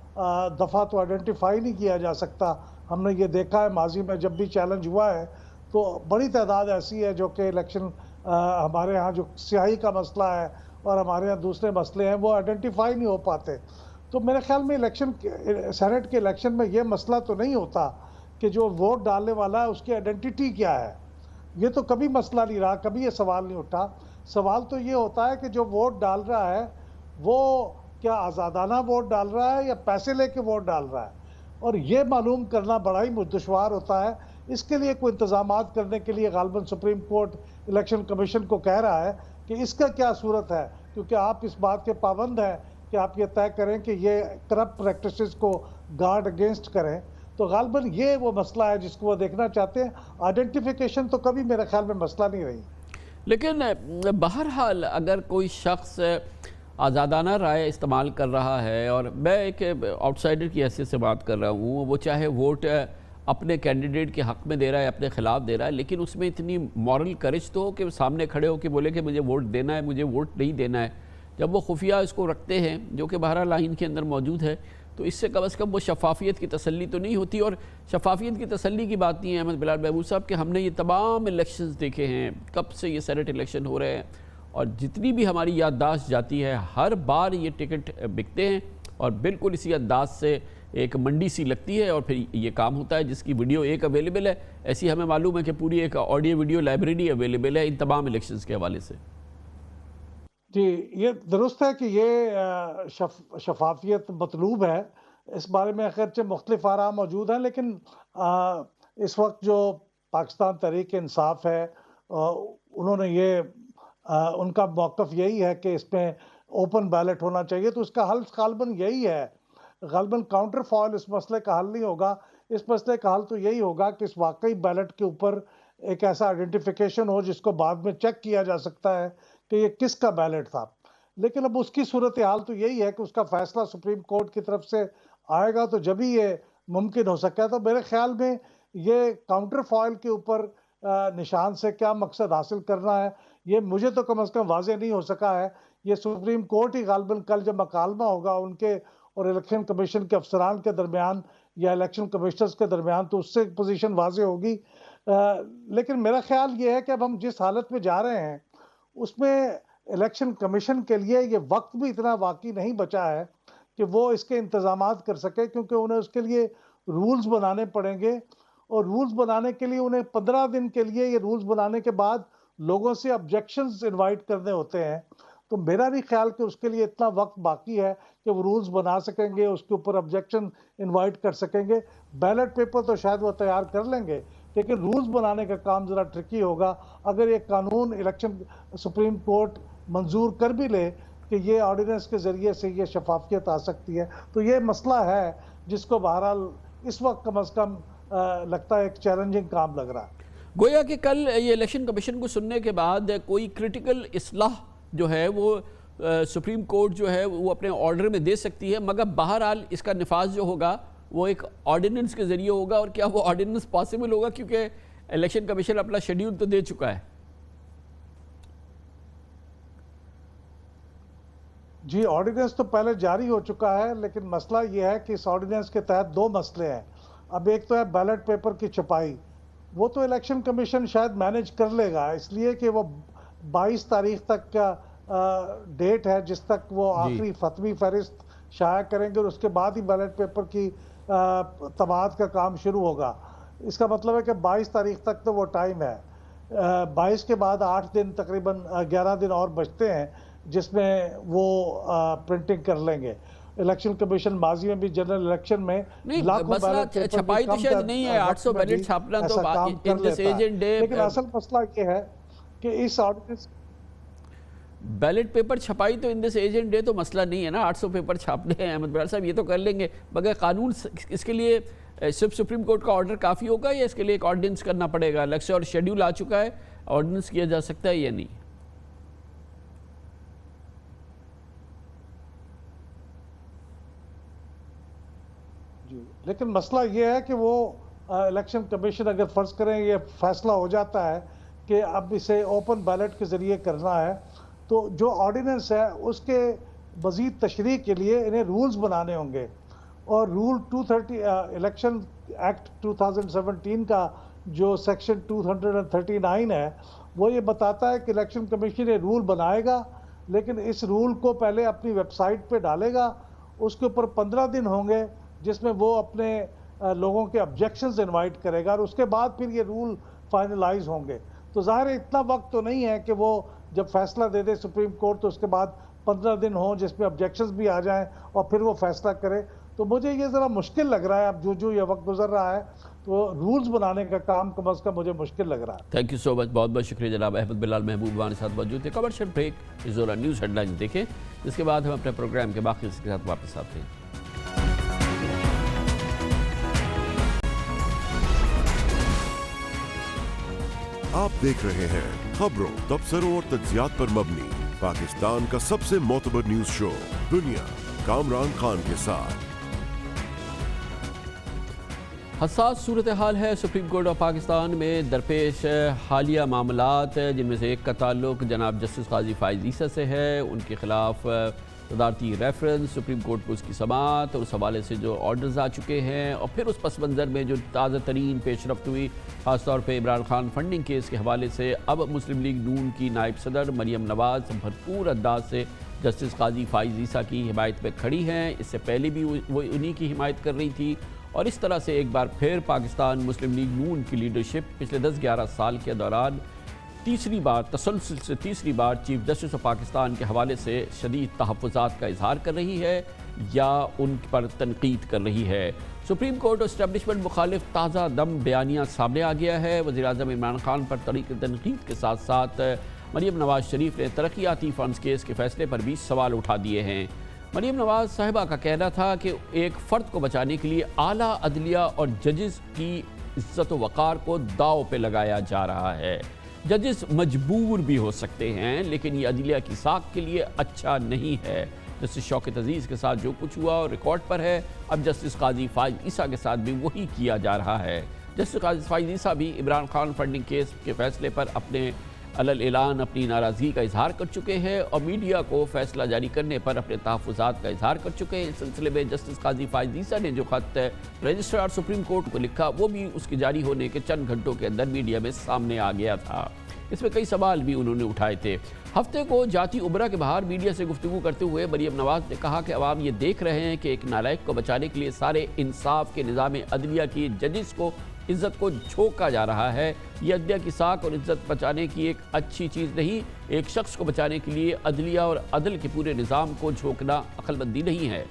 [SPEAKER 4] दफ़ा तो आइडेंटिफाई नहीं किया जा सकता। हमने ये देखा है माजी में जब भी चैलेंज हुआ है तो बड़ी तादाद ऐसी है जो कि इलेक्शन हमारे यहाँ जो स्याही का मसला है और हमारे यहाँ दूसरे मसले हैं वो आइडेंटिफाई नहीं हो पाते। तो मेरे ख्याल में सेनेट के इलेक्शन में ये मसला तो नहीं होता कि जो वोट डालने वाला है उसकी आइडेंटिटी क्या है। ये तो कभी मसला नहीं रहा, कभी ये सवाल नहीं उठा। सवाल तो ये होता है कि जो वोट डाल रहा है वो क्या आज़ादाना वोट डाल रहा है या पैसे लेके वोट डाल रहा है। और ये मालूम करना बड़ा ही दुश्वार होता है इसके लिए कोई इंतजामात करने के लिए गालिबन सुप्रीम कोर्ट इलेक्शन कमीशन को कह रहा है कि इसका क्या सूरत है, क्योंकि आप इस बात के पाबंद हैं कि आप ये तय करें कि ये करप्ट प्रैक्टिसेस को गार्ड अगेंस्ट करें। तो गालिबन ये वो मसला है जिसको वो देखना चाहते हैं। आइडेंटिफिकेशन तो कभी मेरे ख्याल में मसला नहीं रही।
[SPEAKER 2] लेकिन बहरहाल अगर कोई शख्स आज़ादाना राय इस्तेमाल कर रहा है, और मैं एक आउटसाइडर की हैसियत से बात कर रहा हूँ, वो चाहे वोट अपने कैंडिडेट के हक़ में दे रहा है, अपने ख़िलाफ़ दे रहा है, लेकिन उसमें इतनी मॉरल करेज तो हो कि सामने खड़े हो कि बोले कि मुझे वोट देना है, मुझे वोट नहीं देना है। जब वो खुफिया इसको रखते हैं जो कि बहरहाल आइन के अंदर मौजूद है, तो इससे कम अज़ कम वो शफाफियत की तसल्ली तो नहीं होती। और शफाफियत की तसल्ली की बात नहीं है अहमद बिलाल महबूब साहब कि हमने ये तमाम इलेक्शंस देखे हैं, कब से ये सेनेट इलेक्शन हो रहे हैं, और जितनी भी हमारी याददाश्त जाती है हर बार ये टिकट बिकते हैं और बिल्कुल इसी याददाश्त से एक मंडी सी लगती है और फिर ये काम होता है, जिसकी वीडियो एक अवेलेबल है। ऐसी हमें मालूम है कि पूरी एक ऑडियो वीडियो लाइब्रेरी अवेलेबल है इन तमाम इलेक्शंस के हवाले से।
[SPEAKER 4] जी, ये दुरुस्त है कि ये शफाफियत मतलूब है। इस बारे में अगरचे मुख्तलिफ आरा मौजूद हैं, लेकिन इस वक्त जो पाकिस्तान तहरीक इंसाफ है उन्होंने ये उनका मौक़िफ़ यही है कि इसमें ओपन बैलेट होना चाहिए। तो इसका हल गालिबन यही है। गालिबन काउंटर फॉइल इस मसले का हल नहीं होगा। इस मसले का हल तो यही होगा कि इस वाकई बैलेट के ऊपर एक ऐसा आइडेंटिफिकेशन हो जिसको बाद में चेक किया जा सकता है कि ये किसका बैलेट था। लेकिन अब उसकी सूरत हाल तो यही है कि उसका फैसला सुप्रीम कोर्ट की तरफ से आएगा तो जब ही ये मुमकिन हो सके। तो मेरे ख्याल में ये काउंटर फॉइल के ऊपर निशान से क्या मकसद हासिल करना है, ये मुझे तो कम अज़ कम वाज़े नहीं हो सका है। ये सुप्रीम कोर्ट ही गालिबन कल जब मकालमा होगा उनके और इलेक्शन कमीशन के अफसरान के दरमियान या इलेक्शन कमिश्नर्स के दरमियान, तो उससे पोजीशन वाज़े होगी। लेकिन मेरा ख्याल ये है कि अब हम जिस हालत में जा रहे हैं उसमें इलेक्शन कमीशन के लिए ये वक्त भी इतना बाकी नहीं बचा है कि वो इसके इंतज़ामात कर सके, क्योंकि उन्हें उसके लिए रूल्स बनाने पड़ेंगे और रूल्स बनाने के लिए उन्हें 15 दिन के लिए ये रूल्स बनाने के बाद लोगों से ऑब्जेक्शंस इनवाइट करने होते हैं। तो मेरा नहीं ख्याल कि उसके लिए इतना वक्त बाकी है कि वो रूल्स बना सकेंगे, उसके ऊपर ऑब्जेक्शन इनवाइट कर सकेंगे। बैलेट पेपर तो शायद वो तैयार कर लेंगे, लेकिन रूल्स बनाने का काम ज़रा ट्रिकी होगा। अगर ये कानून इलेक्शन सुप्रीम कोर्ट मंजूर कर भी ले कि ये ऑर्डिनेंस के ज़रिए से ये शफाफियत आ सकती है, तो ये मसला है जिसको बहरहाल इस वक्त कम अज़ कम लगता है एक चैलेंजिंग काम लग रहा है।
[SPEAKER 2] गोया कि कल ये इलेक्शन कमीशन को सुनने के बाद कोई क्रिटिकल इस्लाह जो है वो सुप्रीम कोर्ट जो है वो अपने ऑर्डर में दे सकती है, मगर बहरहाल इसका निफाज जो होगा वो एक ऑर्डिनेंस के ज़रिए होगा। और क्या वो ऑर्डिनेंस पॉसिबल होगा, क्योंकि इलेक्शन कमीशन अपना शेड्यूल तो दे चुका है।
[SPEAKER 4] जी, ऑर्डिनेंस तो पहले जारी हो चुका है, लेकिन मसला ये है कि इस ऑर्डिनेंस के तहत दो मसले हैं। अब एक तो है बैलेट पेपर की छपाई, वो तो इलेक्शन कमीशन शायद मैनेज कर लेगा, इसलिए कि वो 22 तारीख तक का डेट है जिस तक वो आखिरी फतवी फहरिस्त शाया करेंगे, और उसके बाद ही बैलेट पेपर की तबाद का काम शुरू होगा। इसका मतलब है कि 22 तारीख तक तो वो टाइम है। 22 के बाद 8 दिन तकरीबन 11 दिन और बचते हैं जिसमें वो प्रिंटिंग कर लेंगे। इलेक्शन कमीशन माजी में भी जनरल इलेक्शन में लाखों बैलेट पेपर
[SPEAKER 2] छपाई तो शायद नहीं है, 800 बैलेट छापना तो इन दिस एजेंट डे।
[SPEAKER 4] लेकिन असल मसला ये है कि इस ऑर्डिनेंस
[SPEAKER 2] बैलेट पेपर छपाई तो इन दिस एजेंट डे तो मसला नहीं है ना, 800 पेपर छापने हैं अहमद बिलाल साहब, ये तो कर लेंगे। मगर कानून इसके लिए सिर्फ सुप्रीम कोर्ट का ऑर्डर काफ़ी होगा या इसके लिए एक ऑर्डिनेंस करना पड़ेगा अलग से, और शेड्यूल आ चुका है, ऑर्डिनेंस किया जा सकता है या नहीं?
[SPEAKER 4] जी, लेकिन मसला ये है कि वो इलेक्शन कमीशन अगर फ़र्ज़ करें ये फैसला हो जाता है कि अब इसे ओपन बैलेट के ज़रिए करना है, तो जो ऑर्डिनेंस है उसके मज़ीद तशरीह के लिए इन्हें रूल्स बनाने होंगे। और रूल 230 इलेक्शन एक्ट 2017 का जो सेक्शन 239 है वो ये बताता है कि इलेक्शन कमीशन ये रूल बनाएगा, लेकिन इस रूल को पहले अपनी वेबसाइट पे डालेगा। उसके ऊपर 15 दिन होंगे जिसमें वो अपने लोगों के ऑब्जेक्शंस इनवाइट करेगा, और उसके बाद फिर ये रूल फाइनलाइज होंगे। तो ज़ाहिर है इतना वक्त तो नहीं है कि वो जब फैसला दे दे सुप्रीम कोर्ट तो उसके बाद 15 दिन हों जिसमें ऑब्जेक्शंस भी आ जाएं और फिर वो फैसला करे। तो मुझे ये ज़रा मुश्किल लग रहा है अब जो ये वक्त गुजर रहा है, तो रूल्स बनाने का काम कम अज़ कम मुझे मुश्किल लग रहा है।
[SPEAKER 2] थैंक यू सो मच, बहुत बहुत शुक्रिया जनाब। अहमद बिलाल महबूब हमारे साथ मौजूद थे। कमर्शियल ब्रेक, इस दौरान न्यूज़ हेडलाइंस देखें, जिसके बाद हम अपने प्रोग्राम के बाकी के साथ वापस आते हैं।
[SPEAKER 1] आप देख रहे हैं खबरों, तबसरों और तज्जियात पर मबनी पाकिस्तान का सबसे मोतबर न्यूज शो दुनिया, कामरान खान के साथ।
[SPEAKER 2] हसास सूरत हाल है सुप्रीम कोर्ट ऑफ पाकिस्तान में दरपेश हालिया मामलात, जिनमें से एक का ताल्लुक जनाब जस्टिस काजी फाइज ईसा से है। उनके खिलाफ सदारती रेफरेंस सुप्रीम कोर्ट को उसकी समाअत और उस हवाले से जो ऑर्डर्स आ चुके हैं, और फिर उस पस मंज़र में जो ताज़ा तरीन पेशरफ्त हुई ख़ासतौर पर इमरान खान फंडिंग केस के हवाले से, अब मुस्लिम लीग नून की नायब सदर मरियम नवाज़ भरपूर अंदाज से जस्टिस काजी फाइज ईसा की हिमायत में खड़ी हैं। इससे पहले भी वो उन्हीं की हिमायत कर रही थी, और इस तरह से एक बार फिर पाकिस्तान मुस्लिम लीग नून की लीडरशिप पिछले 10-11 साल के दौरान तीसरी बार, तसलसल से तीसरी बार चीफ जस्टिस ऑफ पाकिस्तान के हवाले से शदीद तहफ़्फ़ुज़ात का इजहार कर रही है या उन पर तनकीद कर रही है। सुप्रीम कोर्ट और इस्टेब्लिशमेंट मुखालिफ ताज़ा दम बयानिया सामने आ गया है। वज़ीर-ए-आज़म इमरान खान पर तरीक़ तनकीद के साथ साथ मरियम नवाज़ शरीफ ने तरक्याती फ़ंड्स केस के फैसले पर भी सवाल उठा दिए हैं। मरियम नवाज़ साहिबा का कहना था कि एक फ़र्द को बचाने के लिए आला अदलिया और जजेस की इज़्ज़त व वक़ार को दाव पे लगाया जा रहा है। जजेस मजबूर भी हो सकते हैं, लेकिन ये अदलिया की साख के लिए अच्छा नहीं है। जस्टिस शौकत अजीज़ के साथ जो कुछ हुआ और रिकॉर्ड पर है, अब जस्टिस काजी फाइज ईसा के साथ भी वही किया जा रहा है। जस्टिस काजी फाइज ईसा भी इमरान खान फंडिंग केस के फैसले पर अपने अलल ऐलान अपनी नाराज़गी का इजहार कर चुके हैं और मीडिया को फैसला जारी करने पर अपने तहफ़्फ़ुज़ात का इजहार कर चुके हैं। इस सिलसिले में जस्टिस काजी फाइज ईसा ने जो ख़त रजिस्ट्रार सुप्रीम कोर्ट को लिखा, वो भी उसकी जारी होने के चंद घंटों के अंदर मीडिया में सामने आ गया था। इसमें कई सवाल भी उन्होंने उठाए थे। हफ्ते को जाती उमरा के बाहर मीडिया से गुफ्तगू करते हुए मरियम नवाज़ ने कहा कि अवाम ये देख रहे हैं कि एक नालायक को बचाने के लिए सारे इंसाफ के निज़ाम अदलिया की जजेस को इज़्ज़त को झोंका जा रहा है। ये अदलिया की साख और इज़्ज़त बचाने की एक अच्छी चीज़ नहीं। एक शख्स को बचाने के लिए अदलिया और अदल के पूरे निज़ाम को झोंकना अक्लमंदी नहीं है।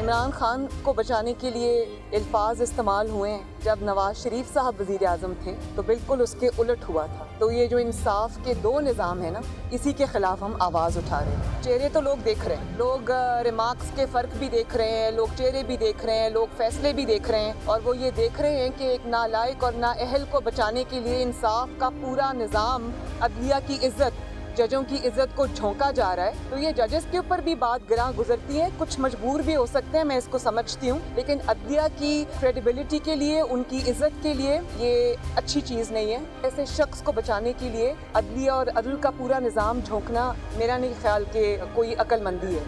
[SPEAKER 5] इमरान खान को बचाने के लिए अल्फाज इस्तेमाल हुए हैं। जब नवाज शरीफ साहब वज़ीर आज़म थे तो बिल्कुल उसके उलट हुआ था। तो ये जो इंसाफ के दो निज़ाम है ना, इसी के खिलाफ हम आवाज़ उठा रहे हैं। चेहरे तो लोग देख रहे हैं, लोग रिमार्क्स के फ़र्क भी देख रहे हैं, लोग चेहरे भी देख रहे हैं, लोग फैसले भी देख रहे हैं, और वो ये देख रहे हैं कि एक नालायक और नाअहल को बचाने के लिए इंसाफ का पूरा निज़ाम, अदलिया की इज़्ज़त, जजों की इज्जत को झोंका जा रहा है। तो ये जजेस के ऊपर भी बात गिरा गुजरती है। कुछ मजबूर भी हो सकते हैं, मैं इसको समझती हूँ, लेकिन अदलिया की क्रेडिबिलिटी के लिए, उनकी इज्जत के लिए ये अच्छी चीज़ नहीं है। ऐसे शख्स को बचाने के लिए अदलिया और अदल का पूरा निज़ाम झोंकना मेरा नहीं ख्याल कि कोई अक्लमंदी है।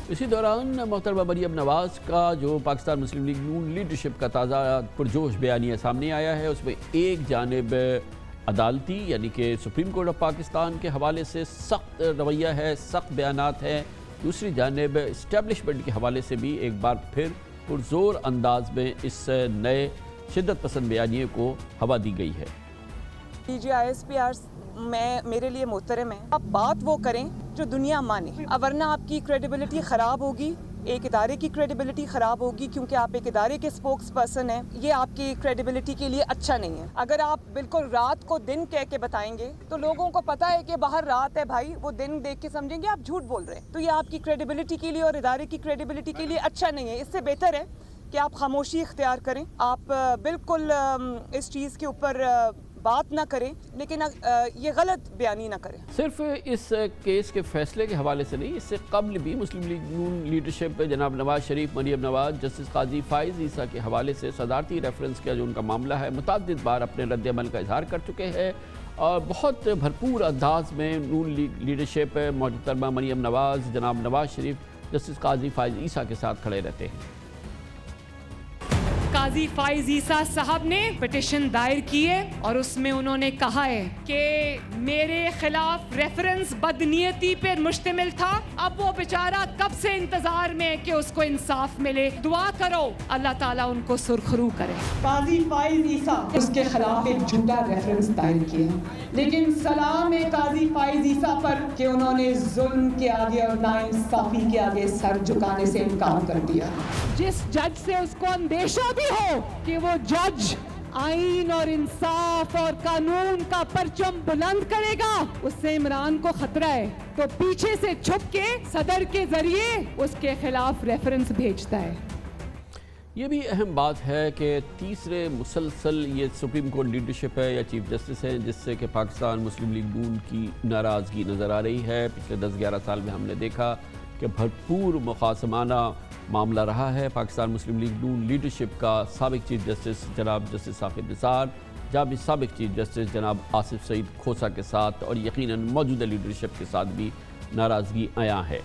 [SPEAKER 2] इसी दौरान मोहतरमा मरियम नवाज़ का जो पाकिस्तान मुस्लिम लीग नून लीडरशिप का ताज़ा पुरजोश बयानिया सामने आया है, उसमें एक जानिब अदालती यानी कि सुप्रीम कोर्ट ऑफ पाकिस्तान के हवाले से सख्त रवैया है, सख्त बयानात हैं, दूसरी जानिब इस्टेब्लिशमेंट के हवाले से भी एक बार फिर पुरजोर अंदाज में इस नए शिद्दत पसंद बयानिए को हवा दी गई है।
[SPEAKER 5] PGISPR मेरे लिए मोहतरम है। आप बात वो करें जो दुनिया माने, वरना आपकी क्रेडिबिलिटी ख़राब होगी, एक इदारे की क्रेडिबिलिटी ख़राब होगी, क्योंकि आप एक इदारे के स्पोक्स पर्सन हैं। ये आपकी क्रेडिबिलिटी के लिए अच्छा नहीं है। अगर आप बिल्कुल रात को दिन कह के बताएंगे तो लोगों को पता है कि बाहर रात है भाई, वो दिन देख के समझेंगे आप झूठ बोल रहे हैं। तो ये आपकी क्रेडिबिलिटी के लिए और इदारे की क्रेडिबिलिटी के लिए अच्छा नहीं है। इससे बेहतर है कि आप खामोशी इख्तियार करें, आप बिल्कुल इस चीज़ के ऊपर बात ना करें, लेकिन ये गलत बयानी ना करें।
[SPEAKER 2] सिर्फ इस केस के फैसले के हवाले से नहीं, इससे कबल भी मुस्लिम लीग नून लीडरशिप जनाब नवाज शरीफ, मरियम नवाज, जस्टिस काजी फाइज ईसा के हवाले से सदारती रेफरेंस का जो उनका मामला है, मुतअद्दिद बार अपने रद्द-ए-अमल का इजहार कर चुके हैं और बहुत भरपूर अंदाज में नून लीडरशिप मोहतरमा मरियम नवाज, जनाब नवाज शरीफ, जस्टिस काजी फाइज ईसा के साथ खड़े रहते हैं।
[SPEAKER 6] काजी फाइज ईसा साहब ने पिटिशन दायर की है और उसमें उन्होंने कहा है कि मेरे खिलाफ रेफरेंस बदनीयती पे मुश्तमिल था। अब वो बेचारा कब से इंतजार में कि उसको इंसाफ मिले। दुआ करो अल्लाह ताला उनको सुरखरू करे।
[SPEAKER 7] काजी फाइज ईसा उसके खिलाफ एक झूठा रेफरेंस दायर किया, लेकिन सलाम है काजी फाइज ईसा पर कि उन्होंने जुल्म के आगे और नाइंसाफी के आगे सर झुकाने से इनकार कर दिया।
[SPEAKER 6] जिस जज से उसको अंदेशा भी हो कि वो जज आईन और इंसाफ और कानून का परचम बुलंद करेगा, उससे इमरान को खतरा है, तो पीछे से छुप के सदर के जरिए उसके खिलाफ रेफरेंस भेजता है।
[SPEAKER 2] ये भी अहम बात है कि तीसरे मुसलसल ये सुप्रीम कोर्ट लीडरशिप है या चीफ जस्टिस है जिससे कि पाकिस्तान मुस्लिम लीग नून की नाराज़गी नज़र आ रही है। पिछले 10-11 साल में हमने देखा कि भरपूर मुखासमाना मामला रहा है पाकिस्तान मुस्लिम लीग नून लीडरशिप का साबिक चीफ जस्टिस जनाब जस्टिस साकिब निसार, जब साबिक चीफ जस्टिस जनाब आसिफ सईद खोसा के साथ और यकीनन मौजूदा लीडरशिप के साथ भी नाराज़गी आया है।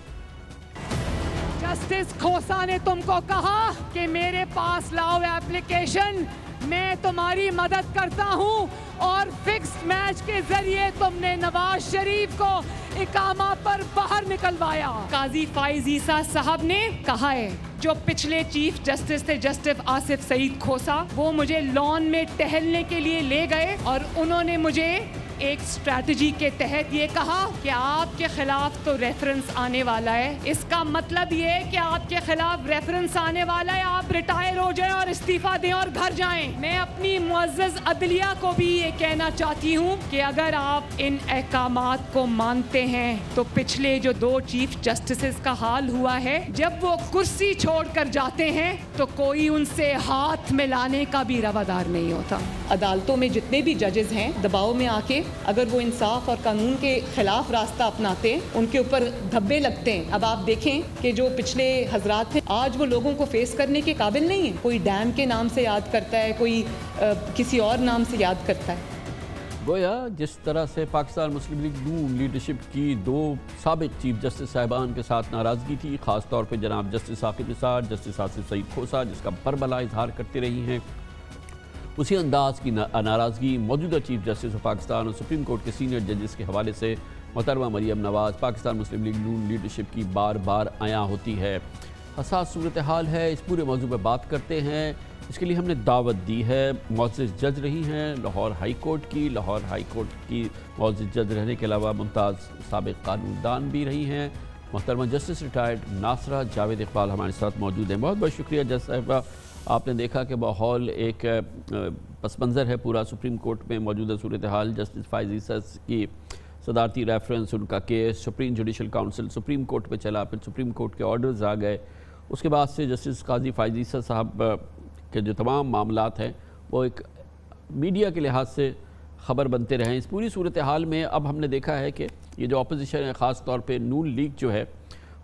[SPEAKER 6] जस्टिस खोसा ने तुमको कहा कि मेरे पास लाओ एप्लीकेशन, मैं तुम्हारी मदद करता हूं, और फिक्स्ड मैच के जरिए तुमने नवाज शरीफ को इकामा पर बाहर निकलवाया। काजी फाइज ईसा साहब ने कहा है, जो पिछले चीफ जस्टिस थे जस्टिस आसिफ सईद खोसा, वो मुझे लॉन में टहलने के लिए ले गए और उन्होंने मुझे एक स्ट्रैटेजी के तहत ये कहा कि आपके खिलाफ तो रेफरेंस आने वाला है, इसका मतलब ये है कि आपके खिलाफ रेफरेंस आने वाला है, आप रिटायर हो जाएं और इस्तीफा दें और घर जाएं। मैं अपनी मुअज़्ज़ज़ अदलिया को भी ये कहना चाहती हूँ कि अगर आप इन अहकामात को मानते हैं तो पिछले जो 2 चीफ जस्टिस का हाल हुआ है, जब वो कुर्सी छोड़कर जाते हैं तो कोई उनसे हाथ मिलाने का भी रवादार नहीं होता। अदालतों में जितने भी जजेस हैं, दबाव में आके अगर वो इंसाफ और कानून के खिलाफ रास्ता अपनाते हैं, उनके ऊपर धब्बे लगते हैं। अब आप देखें कि जो पिछले हजरात थे आज वो लोगों को फेस करने के काबिल नहीं है। कोई डैम के नाम से याद करता है, कोई किसी और नाम से याद करता है।
[SPEAKER 2] गोया जिस तरह से पाकिस्तान मुस्लिम लीग नून लीडरशिप की 2 साबिक चीफ जस्टिस साहिबान के साथ नाराज़गी थी, ख़ास तौर पर जनाब जस्टिस साकिब निसार, जस्टिस आसिफ सईद खोसा, जिसका बरबला इजहार करती रही हैं, उसी अंदाज की नाराज़गी मौजूदा चीफ जस्टिस ऑफ पाकिस्तान और सुप्रीम कोर्ट के सीनियर जजेस के हवाले से मोहतरमा मरियम नवाज़ पाकिस्तान मुस्लिम लीग नून लीडरशिप की बार बार आया होती है। हसास सूरत हाल है, इस पूरे मौजू पर बात करते हैं। इसके लिए हमने दावत दी है, मुअज़्ज़ज़ जज रही हैं लाहौर हाई कोर्ट की मुअज़्ज़ज़ जज रहने के अलावा मुमताज़ साबिक़ कानूनदान भी रही हैं। मोहतरमा जस्टिस रिटायर्ड नासरा जावेद इकबाल हमारे साथ मौजूद हैं। बहुत बहुत शुक्रिया जज साहिबा। आपने देखा कि माहौल एक पस मंज़र है पूरा सुप्रीम कोर्ट में मौजूदा सूरत हाल। जस्टिस फाइज़ ईसा की सदारती रेफरेंस, उनका case supreme judicial council supreme court में चला, फिर सुप्रीम कोर्ट के ऑर्डर्स आ गए। उसके बाद से जस्टिस काजी फाइज़ ईसा साहब के जो तमाम मामलात हैं वो एक मीडिया के लिहाज से ख़बर बनते रहे। इस पूरी सूरत हाल में अब हमने देखा है कि ये जो अपोजिशन है, ख़ास तौर पर नून लीग जो है,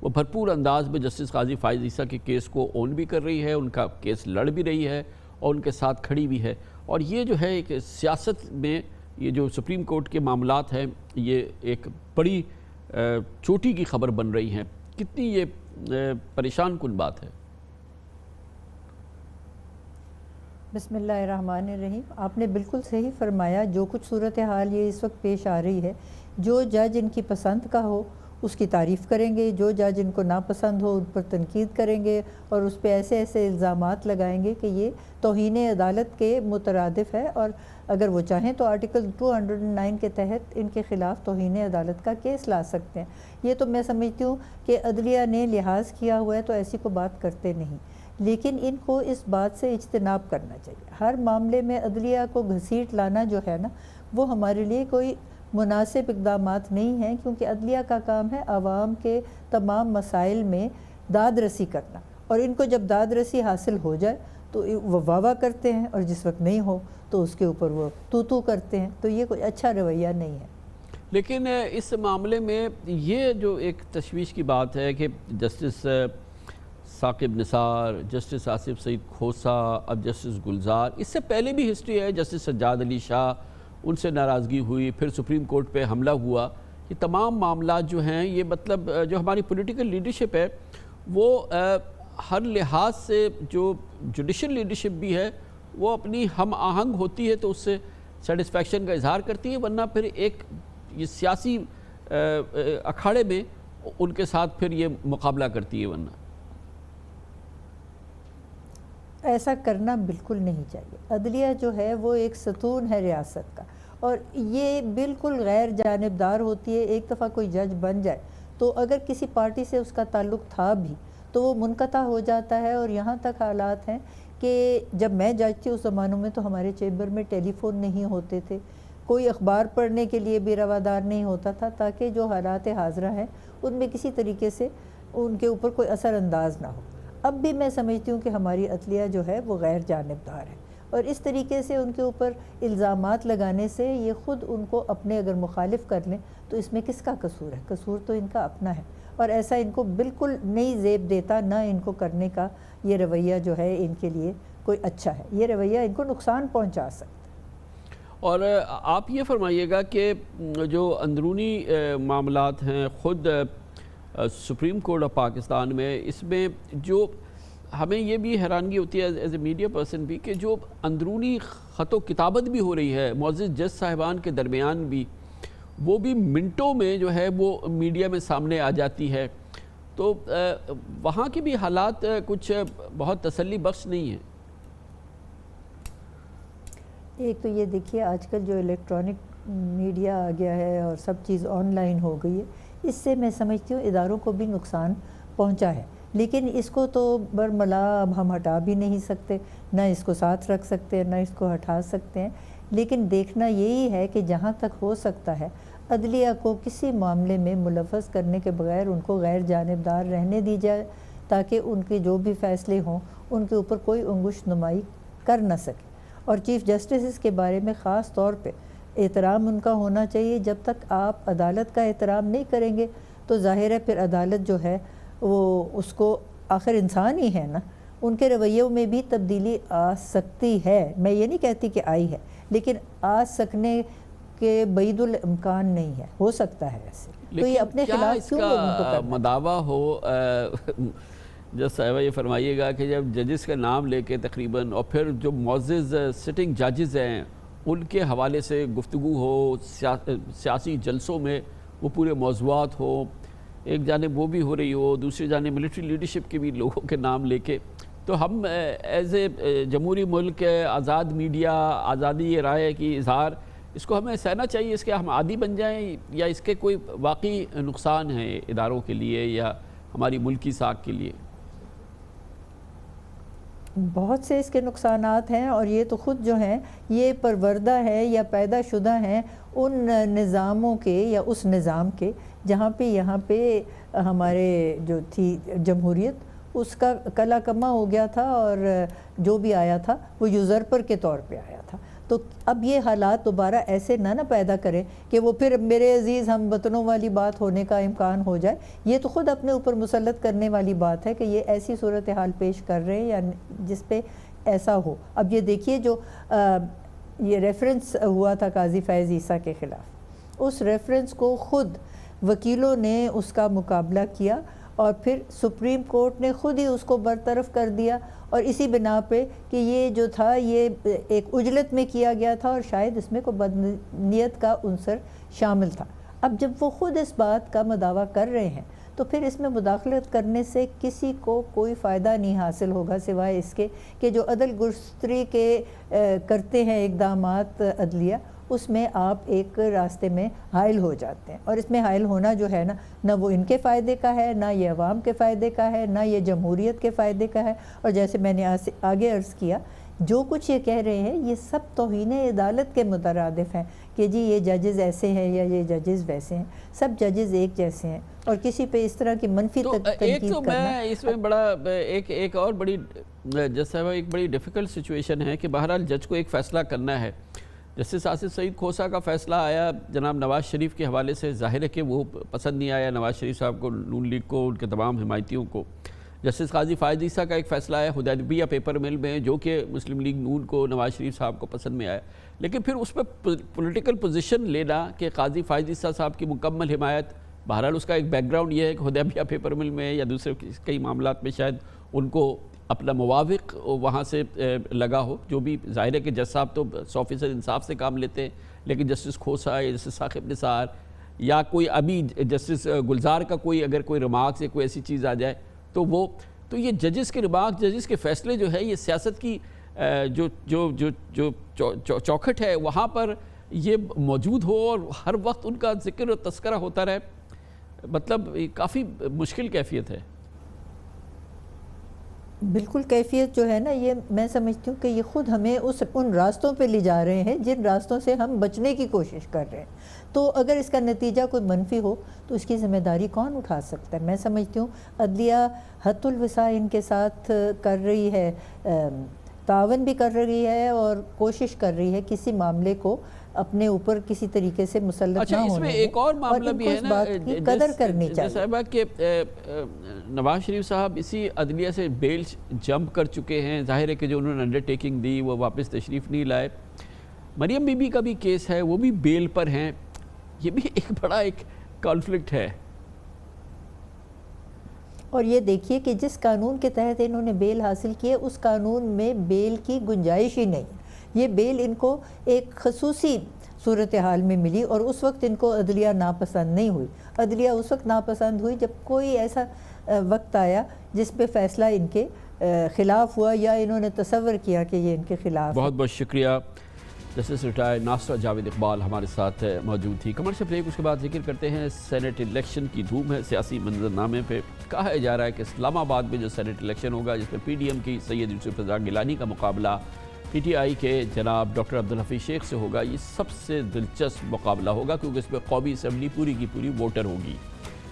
[SPEAKER 2] वो भरपूर अंदाज में जस्टिस काजी फाइज़ ईसा के केस को ओन भी कर रही है, उनका केस लड़ भी रही है और उनके साथ खड़ी भी है। और ये जो है एक सियासत में ये जो सुप्रीम कोर्ट के मामलात हैं, ये एक बड़ी चोटी की खबर बन रही हैं। कितनी ये परेशान कुन बात है।
[SPEAKER 8] बिस्मिल्लाहिर्रहमानिर्रहीम। आपने बिल्कुल सही फरमाया। जो कुछ सूरत हाल ये इस वक्त पेश आ रही है, जो जज इनकी पसंद का हो उसकी तारीफ़ करेंगे, जो जज इनको नापसंद हो उन पर तनकीद करेंगे और उस पर ऐसे ऐसे इल्ज़ामात लगाएंगे कि ये तौहीन अदालत के मुतरादिफ़ है, और अगर वो चाहें तो आर्टिकल 209 के तहत इनके ख़िलाफ़ तौहीन अदालत का केस ला सकते हैं। ये तो मैं समझती हूँ कि अदलिया ने लिहाज किया हुआ है तो ऐसी को बात करते नहीं, लेकिन इनको इस बात से इज्तनाब करना चाहिए। हर मामले में अदलिया को घसीट लाना जो है ना, वो हमारे लिए कोई मुनासिब इक़दामात नहीं हैं, क्योंकि अदलिया का काम है आवाम के तमाम मसाइल में दाद रसी करना, और इनको जब दाद रसी हासिल हो जाए तो वो वाह करते हैं, और जिस वक्त नहीं हो तो उसके ऊपर वो तू करते हैं। तो ये कोई अच्छा रवैया नहीं है।
[SPEAKER 2] लेकिन इस मामले में ये जो एक तशवीश की बात है कि जस्टिस साकिब निसार, जस्टिस आसिफ सईद खोसा, अब जस्टिस गुलजार, इससे पहले भी हिस्ट्री है। जस्टिस सज्जाद अली शाह, उनसे नाराज़गी हुई, फिर सुप्रीम कोर्ट पे हमला हुआ। ये तमाम मामला जो हैं, ये मतलब जो हमारी पॉलिटिकल लीडरशिप है वो हर लिहाज से जो जुडिशल लीडरशिप भी है वो अपनी हम आहंग होती है तो उससे सेटिस्फेक्शन का इजहार करती है, वरना फिर एक ये सियासी अखाड़े में उनके साथ फिर ये मुकाबला करती है। वरना
[SPEAKER 8] ऐसा करना बिल्कुल नहीं चाहिए। अदलिया जो है वो एक सतून है रियासत का, और ये बिल्कुल गैर जानिबदार होती है। एक दफ़ा कोई जज बन जाए तो अगर किसी पार्टी से उसका ताल्लुक़ था भी तो वो मुनक़ता हो जाता है, और यहाँ तक हालात हैं कि जब मैं जज थी उस ज़मानों में तो हमारे चेंबर में टेलीफोन नहीं होते थे, कोई अखबार पढ़ने के लिए भी रवादार नहीं होता था, ताकि जो हालात हाज़रा हैं उनमें किसी तरीके से उनके ऊपर कोई असरअंदाज ना हो। अब भी मैं समझती हूँ कि हमारी अदलिया जो है वो गैर जानिबदार है, और इस तरीके से उनके ऊपर इल्ज़ामात लगाने से ये ख़ुद उनको अपने अगर मुखालिफ कर लें तो इसमें किसका कसूर है? कसूर तो इनका अपना है, और ऐसा इनको बिल्कुल नहीं ज़ेब देता, ना इनको करने का ये रवैया जो है इनके लिए कोई अच्छा है, ये रवैया इनको नुकसान पहुँचा सकता है।
[SPEAKER 2] और आप ये फरमाइएगा कि जो अंदरूनी मामलात हैं ख़ुद सुप्रीम कोर्ट ऑफ पाकिस्तान में, इसमें जो हमें ये भी हैरानगी होती है एज ए मीडिया पर्सन भी कि जो अंदरूनी ख़तो किताबत भी हो रही है मुअज़्ज़ज़ जज साहिबान के दरमियान भी, वो भी मिनटों में जो है वो मीडिया में सामने आ जाती है। तो वहाँ की भी हालात कुछ बहुत तसल्ली बख्श नहीं है।
[SPEAKER 8] एक तो ये देखिए आजकल जो इलेक्ट्रॉनिक मीडिया आ गया है और सब चीज़ ऑनलाइन हो गई है, इससे मैं समझती हूँ इदारों को भी नुकसान पहुँचा है, लेकिन इसको तो बरमला अब हम हटा भी नहीं सकते, ना इसको साथ रख सकते हैं, ना इसको हटा सकते हैं। लेकिन देखना यही है कि जहाँ तक हो सकता है अदलिया को किसी मामले में मुलव्वस करने के बगैर उनको गैर जानिबदार रहने दी जाए, ताकि उनके जो भी फ़ैसले हों उनके ऊपर कोई अंगुश नुमाई कर न सके। और चीफ़ जस्टिस के बारे में ख़ास तौर पे एहतराम उनका होना चाहिए। जब तक आप अदालत का एहतराम नहीं करेंगे तो ज़ाहिर है फिर अदालत जो है वो उसको, आखिर इंसान ही है ना, उनके रवैयों में भी तब्दीली आ सकती है। मैं ये नहीं कहती कि आई है, लेकिन आ सकने के बैदुल इम्कान नहीं है, हो सकता है ऐसे। तो ये अपने खिलाफ क्यों लोगों को करना
[SPEAKER 2] मदावा हो? जज साहिबा ये फरमाइएगा कि जब जजेस का नाम लेके तकरीबन, और फिर जो मुअज़्ज़ज़ सिटिंग जजेस हैं उनके हवाले से गुफ्तगू हो, सियासी जलसों में वो पूरे मौज़ूआत हो, एक जानिब वो भी हो रही हो, दूसरी जानिब मिलिट्री लीडरशिप के भी लोगों के नाम लेके, तो हम एज ए जमहूरी मुल्क, आज़ाद मीडिया, आज़ादी राय की इजहार, इसको हमें सहना चाहिए? इसके हम आदी बन जाएं, या इसके कोई वाकई नुकसान है इदारों के लिए या हमारी मुल्की साख के लिए?
[SPEAKER 8] बहुत से इसके नुकसानात हैं, और ये तो ख़ुद जो हैं ये परवरदा है या पैदा शुदा हैं उन निज़ामों के या उस निज़ाम के जहाँ पे यहाँ पे हमारे जो थी जमहूरियत, उसका कला कमा हो गया था, और जो भी आया था वो यूज़रपर के तौर पे आया था। तो अब ये हालात दोबारा ऐसे ना पैदा करें कि वो फिर मेरे अज़ीज़ हम वतनों वाली बात होने का इम्कान हो जाए। ये तो ख़ुद अपने ऊपर मुसल्लत करने वाली बात है कि ये ऐसी सूरत हाल पेश कर रहे हैं या जिस पे ऐसा हो। अब ये देखिए जो ये रेफरेंस हुआ था काजी फैज़ ईसा के ख़िलाफ़, उस रेफरेंस को ख़ुद वकीलों ने उसका मुकाबला किया, और फिर सुप्रीम कोर्ट ने ख़ुद ही उसको बरतरफ कर दिया, और इसी बिना पे कि ये जो था ये एक उजलत में किया गया था और शायद इसमें कोई बदनीयत का उनसर शामिल था। अब जब वो ख़ुद इस बात का मदावा कर रहे हैं तो फिर इसमें मुदाखलत करने से किसी को कोई फ़ायदा नहीं हासिल होगा, सिवाय इसके कि जो अदल गुस्तरी के करते हैं इक़दामात अदलिया, उसमें आप एक रास्ते में हाइल हो जाते हैं। और इसमें हाइल होना जो है ना वो इनके फ़ायदे का है, ना ये अवाम के फ़ायदे का है, ना ये जमहूरियत के फ़ायदे का है। और जैसे मैंने आगे अर्ज़ किया, जो कुछ ये कह रहे हैं ये सब तौहीन अदालत के मुतरादिफ हैं कि जी ये जजेस ऐसे हैं या ये जजेस वैसे हैं। सब जजेस एक जैसे हैं, और किसी पे इस तरह की मनफी तनकीद
[SPEAKER 2] तो मैं इसमें बड़ा एक और बड़ी जैसा एक बड़ी डिफ़िकल्ट सिचुएशन है कि बहरहाल जज को एक फ़ैसला करना है। जस्टिस आसिफ सईद खोसा का फ़ैसला आया जनाब नवाज़ शरीफ के हवाले से, ज़ाहिर है कि वो पसंद नहीं आया नवाज़ शरीफ साहब को, नून लीग को, उनके तमाम हिमायतियों को। जस्टिस काजी फ़ायज़ ईसा का एक फ़ैसला आया हुदैबिया पेपर मिल में, जो कि मुस्लिम लीग नून को, नवाज़ शरीफ साहब को पसंद में आया, लेकिन फिर उस पर पॉलिटिकल पोजीशन लेना कि काजी फ़ायज़ ईसा साहब की मुकम्मल हिमायत, बहरहाल उसका एक बैकग्राउंड ये है कि हुदैबिया पेपर मिल में या दूसरे कई मामलात में शायद उनको अपना मुवाफ़िक़ वहाँ से लगा हो, जो भी ज़ाहिर है कि जज साहब तो 100% इंसाफ से काम लेते हैं, लेकिन जस्टिस खोसा या जस्टिस साकिब निसार या कोई अभी जस्टिस गुलजार का कोई अगर कोई रिमार्क्स या कोई ऐसी चीज़ आ जाए तो वो, तो ये जजेस के रिमार्क, जजेस के फ़ैसले जो है ये सियासत की जो जो जो जो चौखट है वहाँ पर ये मौजूद हो और हर वक्त उनका जिक्र और तस्करा होता रहे, मतलब काफ़ी मुश्किल कैफियत है।
[SPEAKER 8] बिल्कुल, कैफियत जो है ना, ये मैं समझती हूँ कि ये ख़ुद हमें उन रास्तों पे ले जा रहे हैं जिन रास्तों से हम बचने की कोशिश कर रहे हैं। तो अगर इसका नतीजा कोई मनफी हो तो इसकी ज़िम्मेदारी कौन उठा सकता है? मैं समझती हूँ अदलिया हद्दुल वसा इनके साथ कर रही है, तावन भी कर रही है और कोशिश कर रही है किसी मामले को अपने ऊपर किसी तरीके से मुसल्लत ना होने।
[SPEAKER 2] इसमें एक और मामला भी है ना,
[SPEAKER 8] बात की कदर करनी चाहिए।
[SPEAKER 2] साहिबा के नवाज शरीफ साहब इसी अदलिया से बेल जंप कर चुके हैं। जाहिर है कि जो उन्होंने अंडरटेकिंग दी वो वापस तशरीफ़ नहीं लाए। मरियम बीबी का भी केस है, वो भी बेल पर हैं। ये भी एक बड़ा एक कॉन्फ्लिक्ट है।
[SPEAKER 8] और ये देखिए कि जिस कानून के तहत इन्होंने बेल हासिल की है उस कानून में बेल की गुंजाइश ही नहीं। ये बेल इनको एक खसूसी सूरत हाल में मिली और उस वक्त इनको अदलिया नापसंद नहीं हुई। अदलिया उस वक्त नापसंद हुई जब कोई ऐसा वक्त आया जिस पे फ़ैसला इनके ख़िलाफ़ हुआ या इन्होंने तसव्वुर किया कि ये इनके ख़िलाफ़।
[SPEAKER 2] बहुत बहुत शुक्रिया। जस्टिस रिटायर्ड नासरा जावेद इकबाल हमारे साथ मौजूद थी। कमर्शियल ब्रेक, उसके बाद जिक्र करते हैं सेनेट इलेक्शन की धूम है सियासी मंजरनामे पे। कहा जा रहा है कि इस्लामाबाद में जो सेनेट इलेक्शन होगा जिसमें PDM की सैयद यूसुफ रज़ा गिलानी का मुकाबला PTI के जनाब डॉक्टर अब्दुल हफीज़ शेख से होगा। ये सबसे दिलचस्प मुकाबला होगा क्योंकि इसमें कौमी असम्बली पूरी की पूरी वोटर होगी।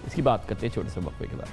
[SPEAKER 2] इसकी बात करते हैं छोटे से वक्फे के बाद।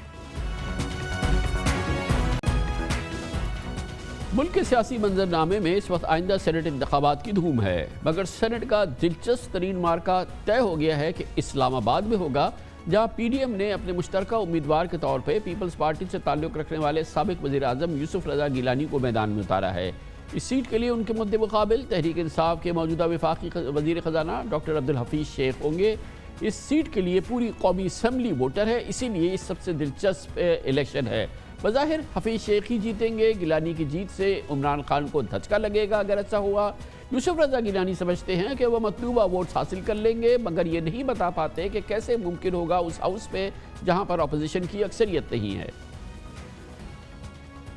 [SPEAKER 2] मुल्क के सियासी मंजरनामे में इस वक्त आइंदा सेनेट इंतखाबात की धूम है, मगर सेनेट का दिलचस्प तरीन मार्का तय हो गया है कि इस्लामाबाद में होगा, जहाँ PDM ने अपने मुश्तरका उम्मीदवार के तौर पर पीपल्स पार्टी से ताल्लुक़ रखने वाले साबिक़ वज़ीर आज़म यूसुफ रज़ा गिलानी को मैदान में उतारा है। इस सीट के लिए उनके मुद्दे मुकाबिल तहरीक इंसाफ के मौजूदा वफाकी वज़ीर ख़जाना डॉक्टर अब्दुल हफीज़ शेख होंगे। इस सीट के लिए पूरी कौमी असम्बली वोटर है, इसीलिए ये सबसे दिलचस्प इलेक्शन है। बज़ाहिर हफीज़ शेख ही जीतेंगे। गिलानी की जीत से इमरान खान को धचका लगेगा अगर ऐसा हुआ। यूसुफ रज़ा गिलानी समझते हैं कि वह मतलूबा वोट्स हासिल कर लेंगे, मगर ये नहीं बता पाते कि कैसे मुमकिन होगा उस हाउस में जहाँ पर अपोजिशन की अक्सरियत नहीं है।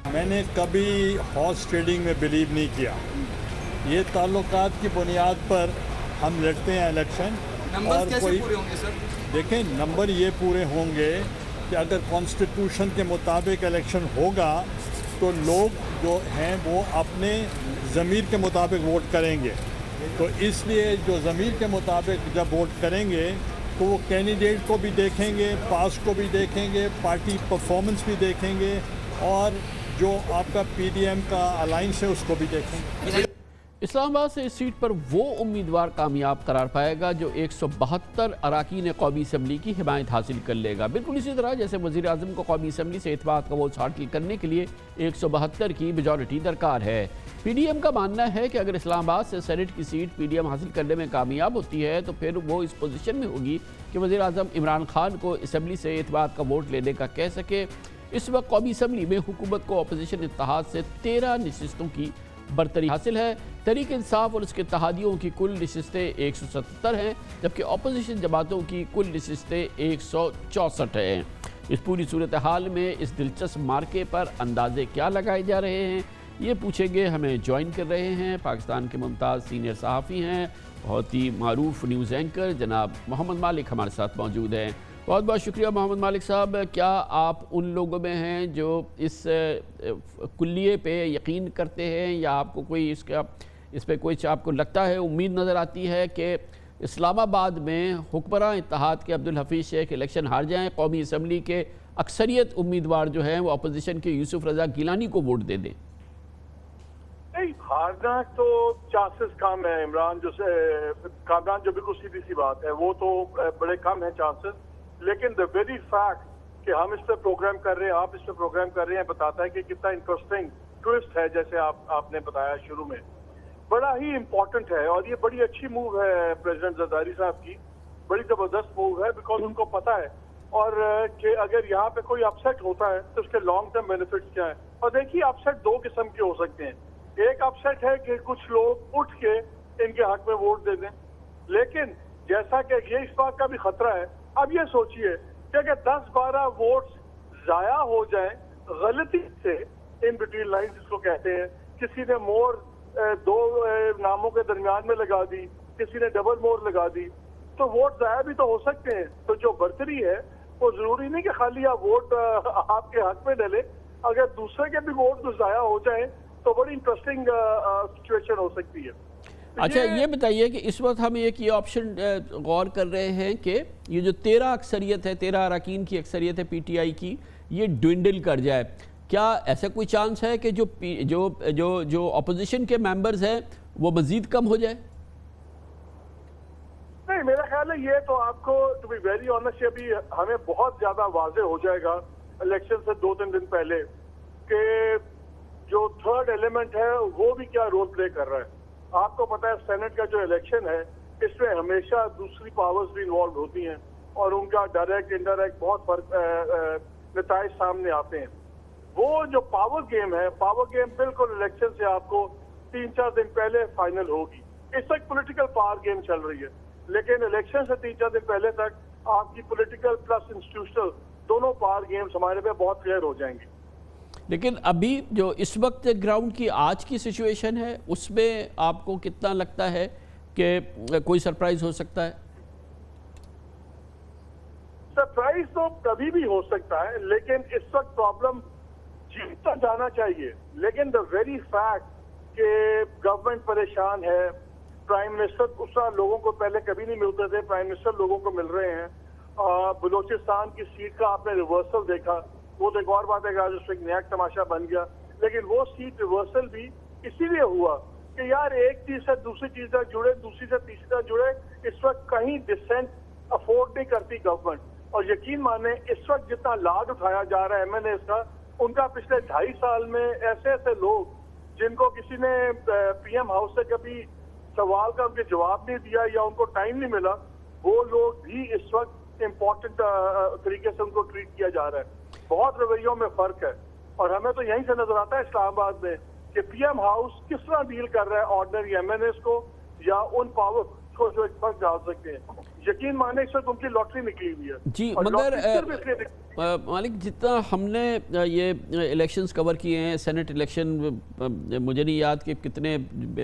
[SPEAKER 9] मैंने कभी हॉर्स ट्रेडिंग में बिलीव नहीं किया। ये ताल्लुकात की बुनियाद पर हम लड़ते हैं इलेक्शन।
[SPEAKER 10] नंबर कैसे पूरे होंगे सर?
[SPEAKER 9] देखें, नंबर ये पूरे होंगे कि अगर कॉन्स्टिट्यूशन के मुताबिक इलेक्शन होगा तो लोग जो हैं वो अपने ज़मीर के मुताबिक वोट करेंगे। तो इसलिए जो ज़मीर के मुताबिक जब वोट करेंगे तो वो कैंडिडेट को भी देखेंगे, पास को भी देखेंगे, पार्टी परफॉर्मेंस भी देखेंगे और जो आपका PDM का अलायंस है उसको भी देखेंगे।
[SPEAKER 2] इस्लामाबाद से इस सीट पर वो उम्मीदवार कामयाब करार पाएगा जो 172 अराकीन कौमी असम्बली की हिमायत हासिल कर लेगा। बिल्कुल इसी तरह जैसे वज़ीर आज़म को कौमी असम्बली से इत्तेफाक का वोट हासिल करने के लिए 172 की मेजॉरिटी दरकार है। PDM का मानना है कि अगर इस्लामाबाद से सेनेट की सीट PDM हासिल करने में कामयाब होती है तो फिर वो इस पोजीशन में होगी कि वज़ीर आज़म इमरान खान को असम्बली से इत्तेफाक का वोट लेने का कह सके। इस वक्त कौमी असम्बली में हुकूमत को अपोजिशन इत्तेहाद से 13 नशिस्तों की बरतरी हासिल है। तहरीक इंसाफ और उसके इत्तेहादियों की कुल नशिस्तें 177 हैं, जबकि अपोजिशन जमातों की कुल नशिस्तें 164 हैं। इस पूरी सूरत हाल में इस दिलचस्प मार्के पर अंदाजे क्या लगाए जा रहे हैं, ये पूछेंगे। हमें ज्वाइन कर रहे हैं पाकिस्तान के मुमताज़ सीनियर सहाफ़ी हैं, बहुत ही मारूफ न्यूज़ एंकर जनाब मोहम्मद मालिक हमारे साथ मौजूद हैं। बहुत बहुत शुक्रिया मोहम्मद मालिक साहब। क्या आप उन लोगों में हैं जो इस कुल्लिये पे यकीन करते हैं या आपको कोई इस पे कोई आपको लगता है, उम्मीद नज़र आती है कि इस्लामाबाद में हुक्मरान इत्तेहाद के अब्दुल हफीज़ शेख इलेक्शन हार जाएं, कौमी असम्बली के अक्सरियत उम्मीदवार जो हैं वो अपोजिशन के यूसुफ रज़ा गिलानी को वोट दे दें?
[SPEAKER 11] नहीं, हारना तो चांसेस कम है। कामरान जो बिल्कुल सीधी सी बात है वो तो बड़े कम है चांसेस, लेकिन द वेरी फैक्ट कि हम इस पर प्रोग्राम कर रहे हैं, आप इस पर प्रोग्राम कर रहे हैं, बताता है कि कितना इंटरेस्टिंग ट्विस्ट है। जैसे आपने बताया शुरू में, बड़ा ही इम्पोर्टेंट है और ये बड़ी अच्छी मूव है प्रेसिडेंट जरदारी साहब की, बड़ी जबरदस्त मूव है बिकॉज उनको पता है और कि अगर यहाँ पे कोई अपसेट होता है तो उसके लॉन्ग टर्म बेनिफिट्स क्या है। और देखिए, अपसेट दो किस्म के हो सकते हैं। एक अपसेट है कि कुछ लोग उठ के इनके हक में वोट दे दें, लेकिन जैसा कि ये इस बात का भी खतरा है, अब ये सोचिए कि अगर 10-12 वोट्स जाया हो जाएं गलती से, इन बिटवीन लाइंस जिसको कहते हैं, किसी ने मोर दो नामों के दरमियान में लगा दी, किसी ने डबल मोर लगा दी, तो वोट जाया भी तो हो सकते हैं। तो जो बर्तरी है वो जरूरी नहीं कि खाली आप वोट आपके हक में डले, अगर दूसरे के भी वोट ज़ाया हो जाए तो बड़ी इंटरेस्टिंग सिचुएशन हो सकती है।
[SPEAKER 2] अच्छा, ये बताइए कि इस वक्त हम एक ये ऑप्शन गौर कर रहे हैं कि ये जो 13 अक्सरियत है, 13 अरकान की अक्सरियत है पीटीआई की, ये ड्विंडल कर जाए। क्या ऐसा कोई चांस है कि जो जो जो जो अपोजिशन के मेंबर्स हैं वो मजीद कम हो जाए?
[SPEAKER 11] नहीं, मेरा ख्याल है ये तो आपको टू बी वेरी ऑनेस्ट अभी हमें बहुत ज्यादा वाजे हो जाएगा इलेक्शन से 2-3 दिन पहले कि जो थर्ड एलिमेंट है वो भी क्या रोल प्ले कर रहा है। आपको पता है सेनेट का जो इलेक्शन है इसमें हमेशा दूसरी पावर्स भी इन्वॉल्व होती हैं और उनका डायरेक्ट इनडायरेक्ट बहुत फर्क नताइज सामने आते हैं। वो जो पावर गेम है, पावर गेम बिल्कुल इलेक्शन से आपको 3-4 दिन पहले फाइनल होगी। इस वक्त पॉलिटिकल पावर गेम चल रही है, लेकिन इलेक्शन से 3-4 दिन पहले तक आपकी पॉलिटिकल प्लस इंस्टीट्यूशनल दोनों पावर गेम्स हमारे पे बहुत क्लियर हो जाएंगे।
[SPEAKER 2] लेकिन अभी जो इस वक्त ग्राउंड की आज की सिचुएशन है उसमें आपको कितना लगता है कि कोई सरप्राइज हो सकता है?
[SPEAKER 11] सरप्राइज तो कभी भी हो सकता है, लेकिन इस वक्त प्रॉब्लम जीतता जाना चाहिए। लेकिन द वेरी फैक्ट कि गवर्नमेंट परेशान है, प्राइम मिनिस्टर उस लोगों को पहले कभी नहीं मिलते थे, प्राइम मिनिस्टर लोगों को मिल रहे हैं। बलूचिस्तान की सीट का आपने रिवर्सल देखा, वो तो एक और बात है कि आज उसमें एक नया तमाशा बन गया। लेकिन वो सीट रिवर्सल भी इसीलिए हुआ कि यार एक चीज से दूसरी चीज से जुड़े, दूसरी से तीसरी से जुड़े। इस वक्त कहीं डिसेंट अफोर्ड नहीं करती गवर्नमेंट, और यकीन माने इस वक्त जितना लाभ उठाया जा रहा है एमएनए का, उनका पिछले 2.5 साल में ऐसे ऐसे लोग जिनको किसी ने पीएम हाउस से कभी सवाल का उनके जवाब नहीं दिया या उनको टाइम नहीं मिला, वो लोग भी इस वक्त इम्पोर्टेंट तरीके से उनको ट्रीट किया जा रहा है। बहुत रवैयों में फर्क है, और हमें तो यहीं से नजर आता है इस्लामाबाद में कि पीएम हाउस किस तरह डील कर रहा है ऑर्डिनरी एमएनएस को या उन पावर को जो एक फर्क डाल सकते हैं। यकीन माने इस वक्त उनकी लॉटरी निकली हुई है
[SPEAKER 2] जी। मगर मालिक, जितना हमने ये इलेक्शंस कवर किए हैं, सेनेट इलेक्शन मुझे नहीं याद कि कितने,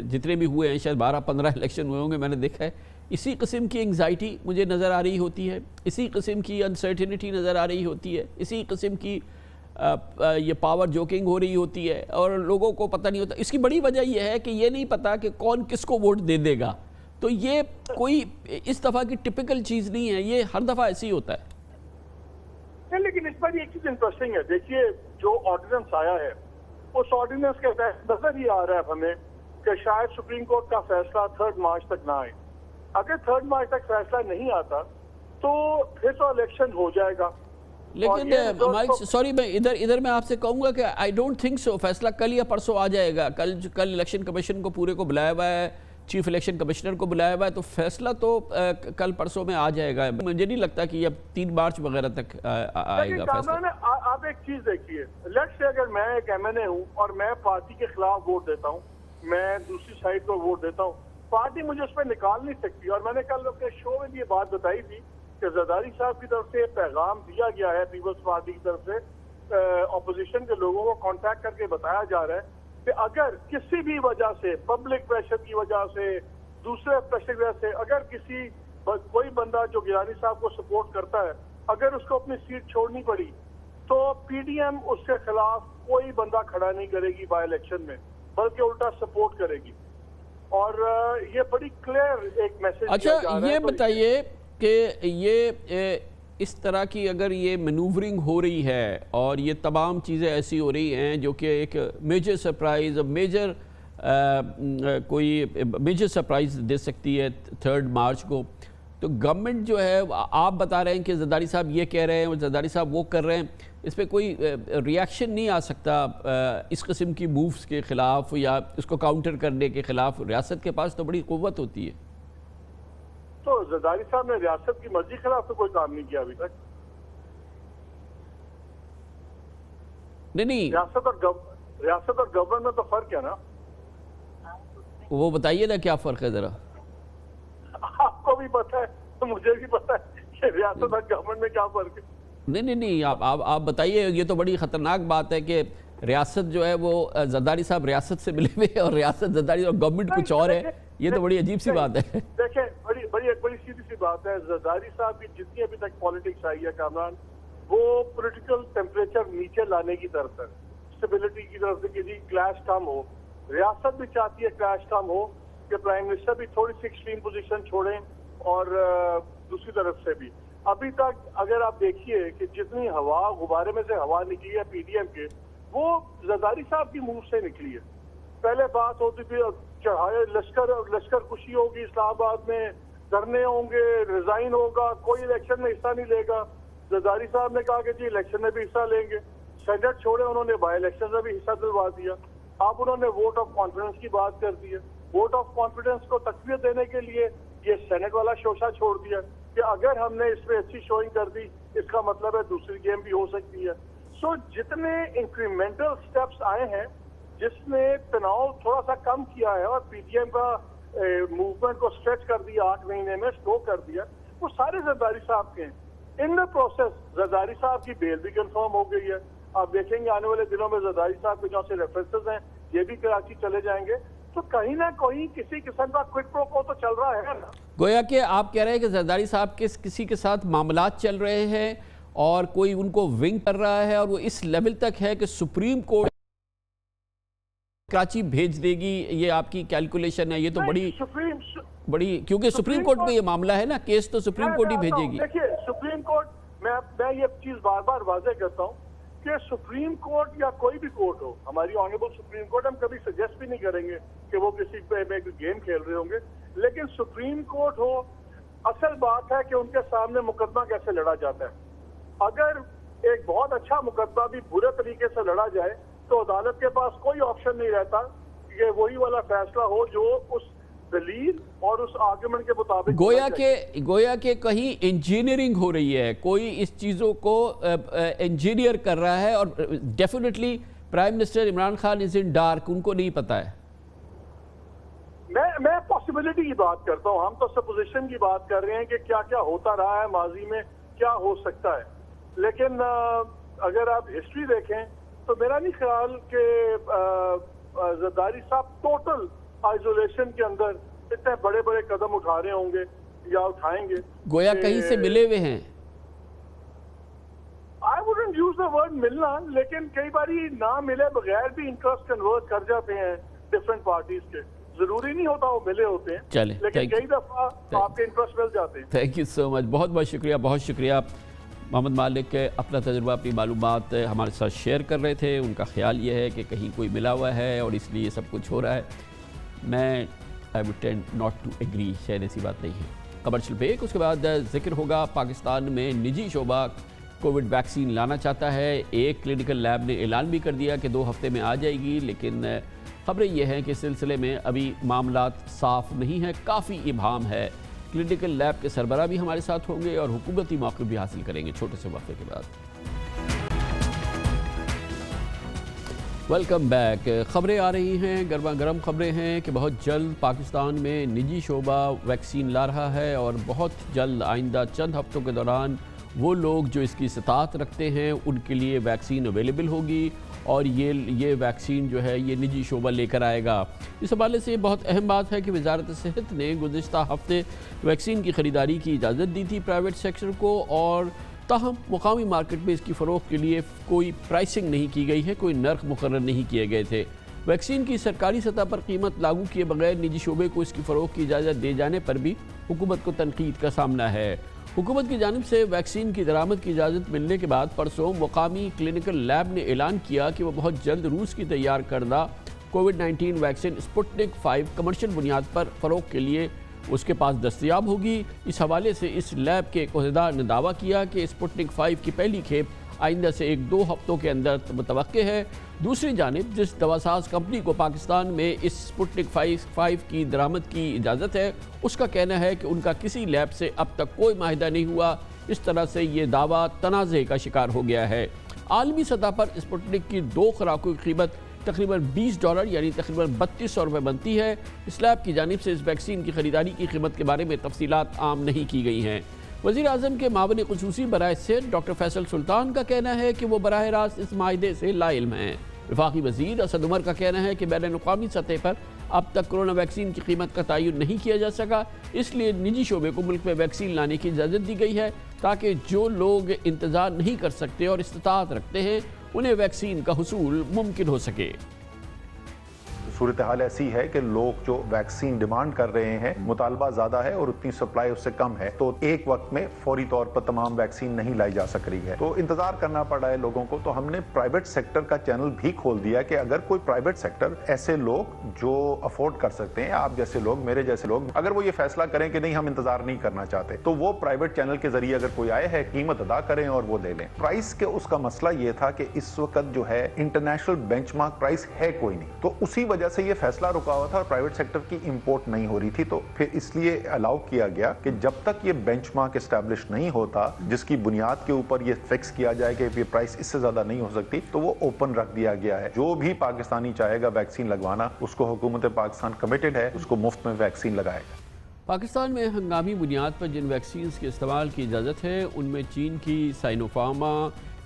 [SPEAKER 2] जितने भी हुए हैं शायद 12-15 इलेक्शन हुए होंगे, मैंने देखा है इसी किस्म की एंग्जाइटी मुझे नज़र आ रही होती है, इसी किस्म की अनसर्टिनिटी नज़र आ रही होती है, इसी किस्म की ये पावर जोकिंग हो रही होती है और लोगों को पता नहीं होता। इसकी बड़ी वजह यह है कि ये नहीं पता कि कौन किसको वोट दे देगा। तो ये कोई इस दफ़ा की टिपिकल चीज़ नहीं है, ये हर दफ़ा ऐसे ही होता है।
[SPEAKER 11] नहीं, लेकिन इस बार एक चीज इंटरेस्टिंग है। देखिए, जो ऑर्डिनेंस आया है उस ऑर्डिनेंस के तहत नजर ही आ रहा है हमें कि शायद सुप्रीम कोर्ट का फैसला 3 मार्च तक ना आए। अगर 3 मार्च तक फैसला नहीं आता तो फिर तो इलेक्शन हो जाएगा।
[SPEAKER 2] लेकिन सॉरी, मैं इधर मैं आपसे कहूंगा कि आई डोंट थिंक सो फैसला कल या परसों आ जाएगा। कल इलेक्शन कमीशन को पूरे को बुलाया हुआ है, चीफ इलेक्शन कमिश्नर को बुलाया हुआ है, तो फैसला तो कल परसों में आ जाएगा। मुझे नहीं लगता कि अब 3 मार्च वगैरह तक आएगा फैसला।
[SPEAKER 11] आप एक चीज देखिए, लेट्स से अगर मैं एक एमएनए हूँ और मैं पार्टी के खिलाफ वोट देता हूँ, मैं दूसरी साइड को वोट देता हूँ, पार्टी मुझे उस पर निकाल नहीं सकती। और मैंने कल अपने शो में भी ये बात बताई थी कि जरदारी साहब की तरफ से पैगाम दिया गया है पीपल्स पार्टी की तरफ से, ऑपोजिशन के लोगों को कांटेक्ट करके बताया जा रहा है कि अगर किसी भी वजह से, पब्लिक प्रेशर की वजह से, दूसरे प्रेशर की वजह से, अगर कोई बंदा जो गिलानी साहब को सपोर्ट करता है, अगर उसको अपनी सीट छोड़नी पड़ी तो पीडीएम उसके खिलाफ कोई बंदा खड़ा नहीं करेगी बाय इलेक्शन में, बल्कि उल्टा सपोर्ट करेगी। और ये बड़ी क्लियर एक मैसेज।
[SPEAKER 2] अच्छा, ये बताइए कि ये इस तरह की अगर ये मैनूवरिंग हो रही है और ये तमाम चीज़ें ऐसी हो रही हैं जो कि एक मेजर सरप्राइज़, कोई मेजर सरप्राइज़ दे सकती है 3 मार्च को, तो गवर्नमेंट जो है, आप बता रहे हैं कि जरदारी साहब ये कह रहे हैं और जरदारी साहब वो कर रहे हैं, इस पर कोई रिएक्शन नहीं आ सकता इस किस्म की मूव्स के ख़िलाफ़ या इसको काउंटर करने के ख़िलाफ़? रियासत के पास तो बड़ी क़ुव्वत होती है।
[SPEAKER 11] तो जरदारी साहब ने रियासत की मर्जी के खिलाफ तो कोई काम नहीं किया अभी तक।
[SPEAKER 2] नहीं,
[SPEAKER 11] रियासत और गवर्नमेंट में तो फर्क है ना।
[SPEAKER 2] वो बताइए ना क्या फर्क है जरा।
[SPEAKER 11] आपको भी पता है, तो मुझे भी पता है कि रियासत और गवर्नमेंट में क्या फर्क है।
[SPEAKER 2] नहीं, आप बताइए। ये तो बड़ी खतरनाक बात है कि रियासत जो है वो जरदारी साहब रियासत से मिले हुए और रियासत जरदारी और गवर्नमेंट कुछ और है। ये तो बड़ी अजीब सी बात है।
[SPEAKER 11] देखें, बड़ी सीधी सी बात है। जरदारी साहब की जितनी अभी तक पॉलिटिक्स आई है कामरान, वो पॉलिटिकल टेम्परेचर नीचे लाने की तरफ है। स्टेबिलिटी की तरफ से कि जी क्लैश कम हो, रियासत भी चाहती है क्लैश कम हो, कि प्राइम मिनिस्टर भी थोड़ी सी एक्सट्रीम पोजीशन छोड़ें, और दूसरी तरफ से भी अभी तक अगर आप देखिए कि जितनी हवा गुब्बारे में से हवा निकली है पीडीएम के, वो जरदारी साहब की मुंह से निकली है। पहले बात होती थी चढ़ाए लश्कर कुशी होगी इस्लामाबाद में, धरने होंगे, रिजाइन होगा, कोई इलेक्शन में हिस्सा नहीं लेगा। जरदारी साहब ने कहा कि जी इलेक्शन में भी हिस्सा लेंगे, सेनेट छोड़े, उन्होंने बाई इलेक्शन में भी हिस्सा दिलवा दिया। अब उन्होंने वोट ऑफ कॉन्फिडेंस की बात कर दी है। वोट ऑफ कॉन्फिडेंस को तकवीत देने के लिए ये सेनेट वाला शोशा छोड़ दिया कि अगर हमने इसमें अच्छी शोइंग कर दी, इसका मतलब है दूसरी गेम भी हो सकती है। सो जितने इंक्रीमेंटल स्टेप्स आए हैं जिसने तनाव थोड़ा सा कम किया है और पीडीएम का मूवमेंट को स्ट्रेच कर दिया, 8 महीने में स्लो कर दिया, वो सारे जरदारी साहब के हैं। इन द प्रोसेस जरदारी साहब की बेल भी कंफर्म हो गई है। आप देखेंगे आने वाले दिनों में जरदारी साहब के जो से रेफरेंसेस हैं ये भी कराची चले जाएंगे। तो कहीं ना कहीं किसी किस्म का क्विड प्रो को तो चल रहा है ना।
[SPEAKER 2] गोया कि आप कह रहे हैं कि जरदारी साहब के किसी के साथ मामलात चल रहे हैं और कोई उनको विंग कर रहा है, और वो इस लेवल तक है कि सुप्रीम कोर्ट कराची भेज देगी। ये आपकी कैलकुलेशन है? ये तो बड़ी क्योंकि सुप्रीम कोर्ट में ये मामला है ना, केस तो सुप्रीम कोर्ट ही भेजेगी।
[SPEAKER 11] देखिए सुप्रीम कोर्ट, मैं ये चीज बार बार वाजे करता हूँ कि सुप्रीम कोर्ट या कोई भी कोर्ट हो, हमारी ऑनरेबल सुप्रीम कोर्ट, हम कभी सजेस्ट भी नहीं करेंगे कि वो किसी पे गेम खेल रहे होंगे, लेकिन सुप्रीम कोर्ट हो, असल बात है कि उनके सामने मुकदमा कैसे लड़ा जाता है। अगर एक बहुत अच्छा मुकदमा भी बुरे तरीके से लड़ा जाए तो अदालत के पास कोई ऑप्शन नहीं रहता कि वही वाला फैसला हो जो उस दलील और उस आर्गुमेंट के मुताबिक।
[SPEAKER 2] गोया के कहीं इंजीनियरिंग हो रही है, कोई इस चीज़ों को इंजीनियर कर रहा है, और definitely prime minister Imran Khan is in dark, उनको नहीं पता है।
[SPEAKER 11] मैं पॉसिबिलिटी की बात करता हूँ, हम तो सपोजिशन की बात कर रहे हैं कि क्या क्या होता रहा है माजी में, क्या हो सकता है। लेकिन अगर आप हिस्ट्री देखें तो मेरा नहीं ख्याल कि जरदारी साहब टोटल आइसोलेशन के अंदर इतने बड़े बड़े कदम उठा रहे होंगे या उठाएंगे।
[SPEAKER 2] गोया कहीं से मिले हुए हैं।
[SPEAKER 11] I wouldn't use the word मिलना, लेकिन कई बार ना मिले बगैर भी इंटरेस्ट कन्वर्ट कर जाते हैं डिफरेंट पार्टीज के। जरूरी नहीं होता वो मिले होते हैं,
[SPEAKER 2] चले,
[SPEAKER 11] लेकिन कई दफा आपके इंटरेस्ट मिल जाते हैं।
[SPEAKER 2] थैंक यू सो मच, बहुत बहुत शुक्रिया, बहुत शुक्रिया। मोहम्मद मालिक अपना तजुर्बा, अपनी मालूमात हमारे साथ शेयर कर रहे थे। उनका ख्याल ये है कि कहीं कोई मिला हुआ है और इसलिए सब कुछ हो रहा है। मैं I would tend not to agree, शायद ऐसी बात नहीं है। कमर्शियल ब्रेक, उसके बाद जिक्र होगा पाकिस्तान में निजी शोबा कोविड वैक्सीन लाना चाहता है। एक क्लिनिकल लैब ने ऐलान भी कर दिया कि 2 हफ्ते में आ जाएगी, लेकिन खबरें यह हैं कि इस सिलसिले में अभी मामलात साफ नहीं है, काफ़ी इबाहम है। क्लिनिकल लैब के सरबराह भी हमारे साथ होंगे और हुकूमती मौक़िफ़ भी हासिल करेंगे छोटे से वक्फे के बाद। Welcome back. ख़बरें आ रही हैं, गर्मा गर्म ख़बरें हैं कि बहुत जल्द पाकिस्तान में निजी शोबा वैक्सीन ला रहा है और बहुत जल्द आइंदा चंद हफ्तों के दौरान वो लोग जो इसकी इस्तात रखते हैं उनके लिए वैक्सीन अवेलेबल होगी, और ये वैक्सीन जो है ये निजी शोबा लेकर आएगा। इस हवाले से बहुत अहम बात है कि वजारत सेहत ने गुज़िश्ता हफ्ते वैक्सीन की ख़रीदारी की इजाज़त दी थी प्राइवेट सेक्टर को, और ताहम मुकामी मार्केट में इसकी फ़रोख्त के लिए कोई प्राइसिंग नहीं की गई है, कोई नर्ख मुकर्रर नहीं किए गए थे। वैक्सीन की सरकारी सतह पर कीमत लागू किए बगैर निजी शोबे को इसकी फ़रोख्त की इजाज़त दे जाने पर भी हुकूमत को तनकीद का सामना है। हुकूमत की जानिब से वैक्सीन की दरामद की इजाज़त मिलने के बाद परसों मुकामी क्लिनिकल लैब ने ऐलान किया कि वह बहुत जल्द रूस की तैयार करदा कोविड-19 वैक्सीन स्पुतनिक 5 कमर्शियल बुनियाद पर फ़रोख्त के लिए उसके पास दस्तयाब होगी। इस हवाले से इस लैब के अहदेदार ने दावा किया कि स्पुतनिक 5 की पहली खेप आइंदा से 1-2 हफ्तों के अंदर मुतवक्के है। दूसरी जानिब जिस दवासाज कंपनी को पाकिस्तान में इस स्पुतनिक 5 की दरामद की इजाज़त है, उसका कहना है कि उनका किसी लैब से अब तक कोई माहिदा नहीं हुआ। इस तरह से ये दावा तनाज़े का शिकार हो गया है। आलमी सतह पर स्पुतनिक की 2 खुराकों की कीमत तकरीबन $20 यानी तकरीबन 3200 रुपये बनती है। इस लैब की जानिब से इस वैक्सीन की ख़रीदारी की कीमत के बारे में तफसीलात आम नहीं की गई हैं। वज़ीर आज़म के मावन ख़ुसूसी बराए सेहत डॉक्टर फैसल सुल्तान का कहना है कि वो बराह रास्त इस माहिदे से लाइल्म हैं। वफाकी वज़ीर असद उमर का कहना है कि बैनुल-अक़वामी सतह पर अब तक कोरोना वैक्सीन की कीमत का तयन नहीं किया जा सका, इसलिए निजी शोबे को मुल्क में वैक्सीन लाने की इजाज़त दी गई है ताकि जो लोग इंतज़ार नहीं कर सकते और इस्तात रखते हैं उन्हें वैक्सीन का हुसूल मुमकिन हो सके।
[SPEAKER 12] सूरत हाल ऐसी है कि लोग जो वैक्सीन डिमांड कर रहे हैं, मुतालबा ज्यादा है और उतनी सप्लाई उससे कम है, तो एक वक्त में फौरी तौर पर तमाम वैक्सीन नहीं लाई जा सक रही है, तो इंतजार करना पड़ रहा है लोगों को। तो हमने प्राइवेट सेक्टर का चैनल भी खोल दिया कि अगर कोई प्राइवेट सेक्टर, ऐसे लोग जो अफोर्ड कर सकते हैं, आप जैसे लोग, मेरे जैसे लोग, अगर वो ये फैसला करें कि नहीं हम इंतजार नहीं करना चाहते, तो वो प्राइवेट चैनल के जरिए अगर कोई आए है, कीमत अदा करें और वो ले लें। प्राइस के उसका मसला ये था कि इस वक्त जो है इंटरनेशनल बेंचमार्क प्राइस है कोई नहीं, तो उसी वजह से ये फैसला रुका हुआ था और प्राइवेट सेक्टर की इंपोर्ट नहीं हो रही थी। तो फिर इसलिए अलाउ किया गया कि जब तक ये बेंचमार्क एस्टैब्लिश नहीं होता, जिसकी बुनियाद के ऊपर ये फिक्स किया जाए कि ये प्राइस इससे ज्यादा नहीं हो सकती, तो वो ओपन रख दिया गया है। जो भी पाकिस्तानी चाहेगा वैक्सीन लगवाना, उसको हुकूमत पाकिस्तान कमिटेड है, उसको मुफ्त में वैक्सीन लगाएगा।
[SPEAKER 2] पाकिस्तान में हंगामी बुनियाद पर जिन वैक्सीन के इस्तेमाल की इजाज़त है, उनमें चीन की साइनोफार्मा,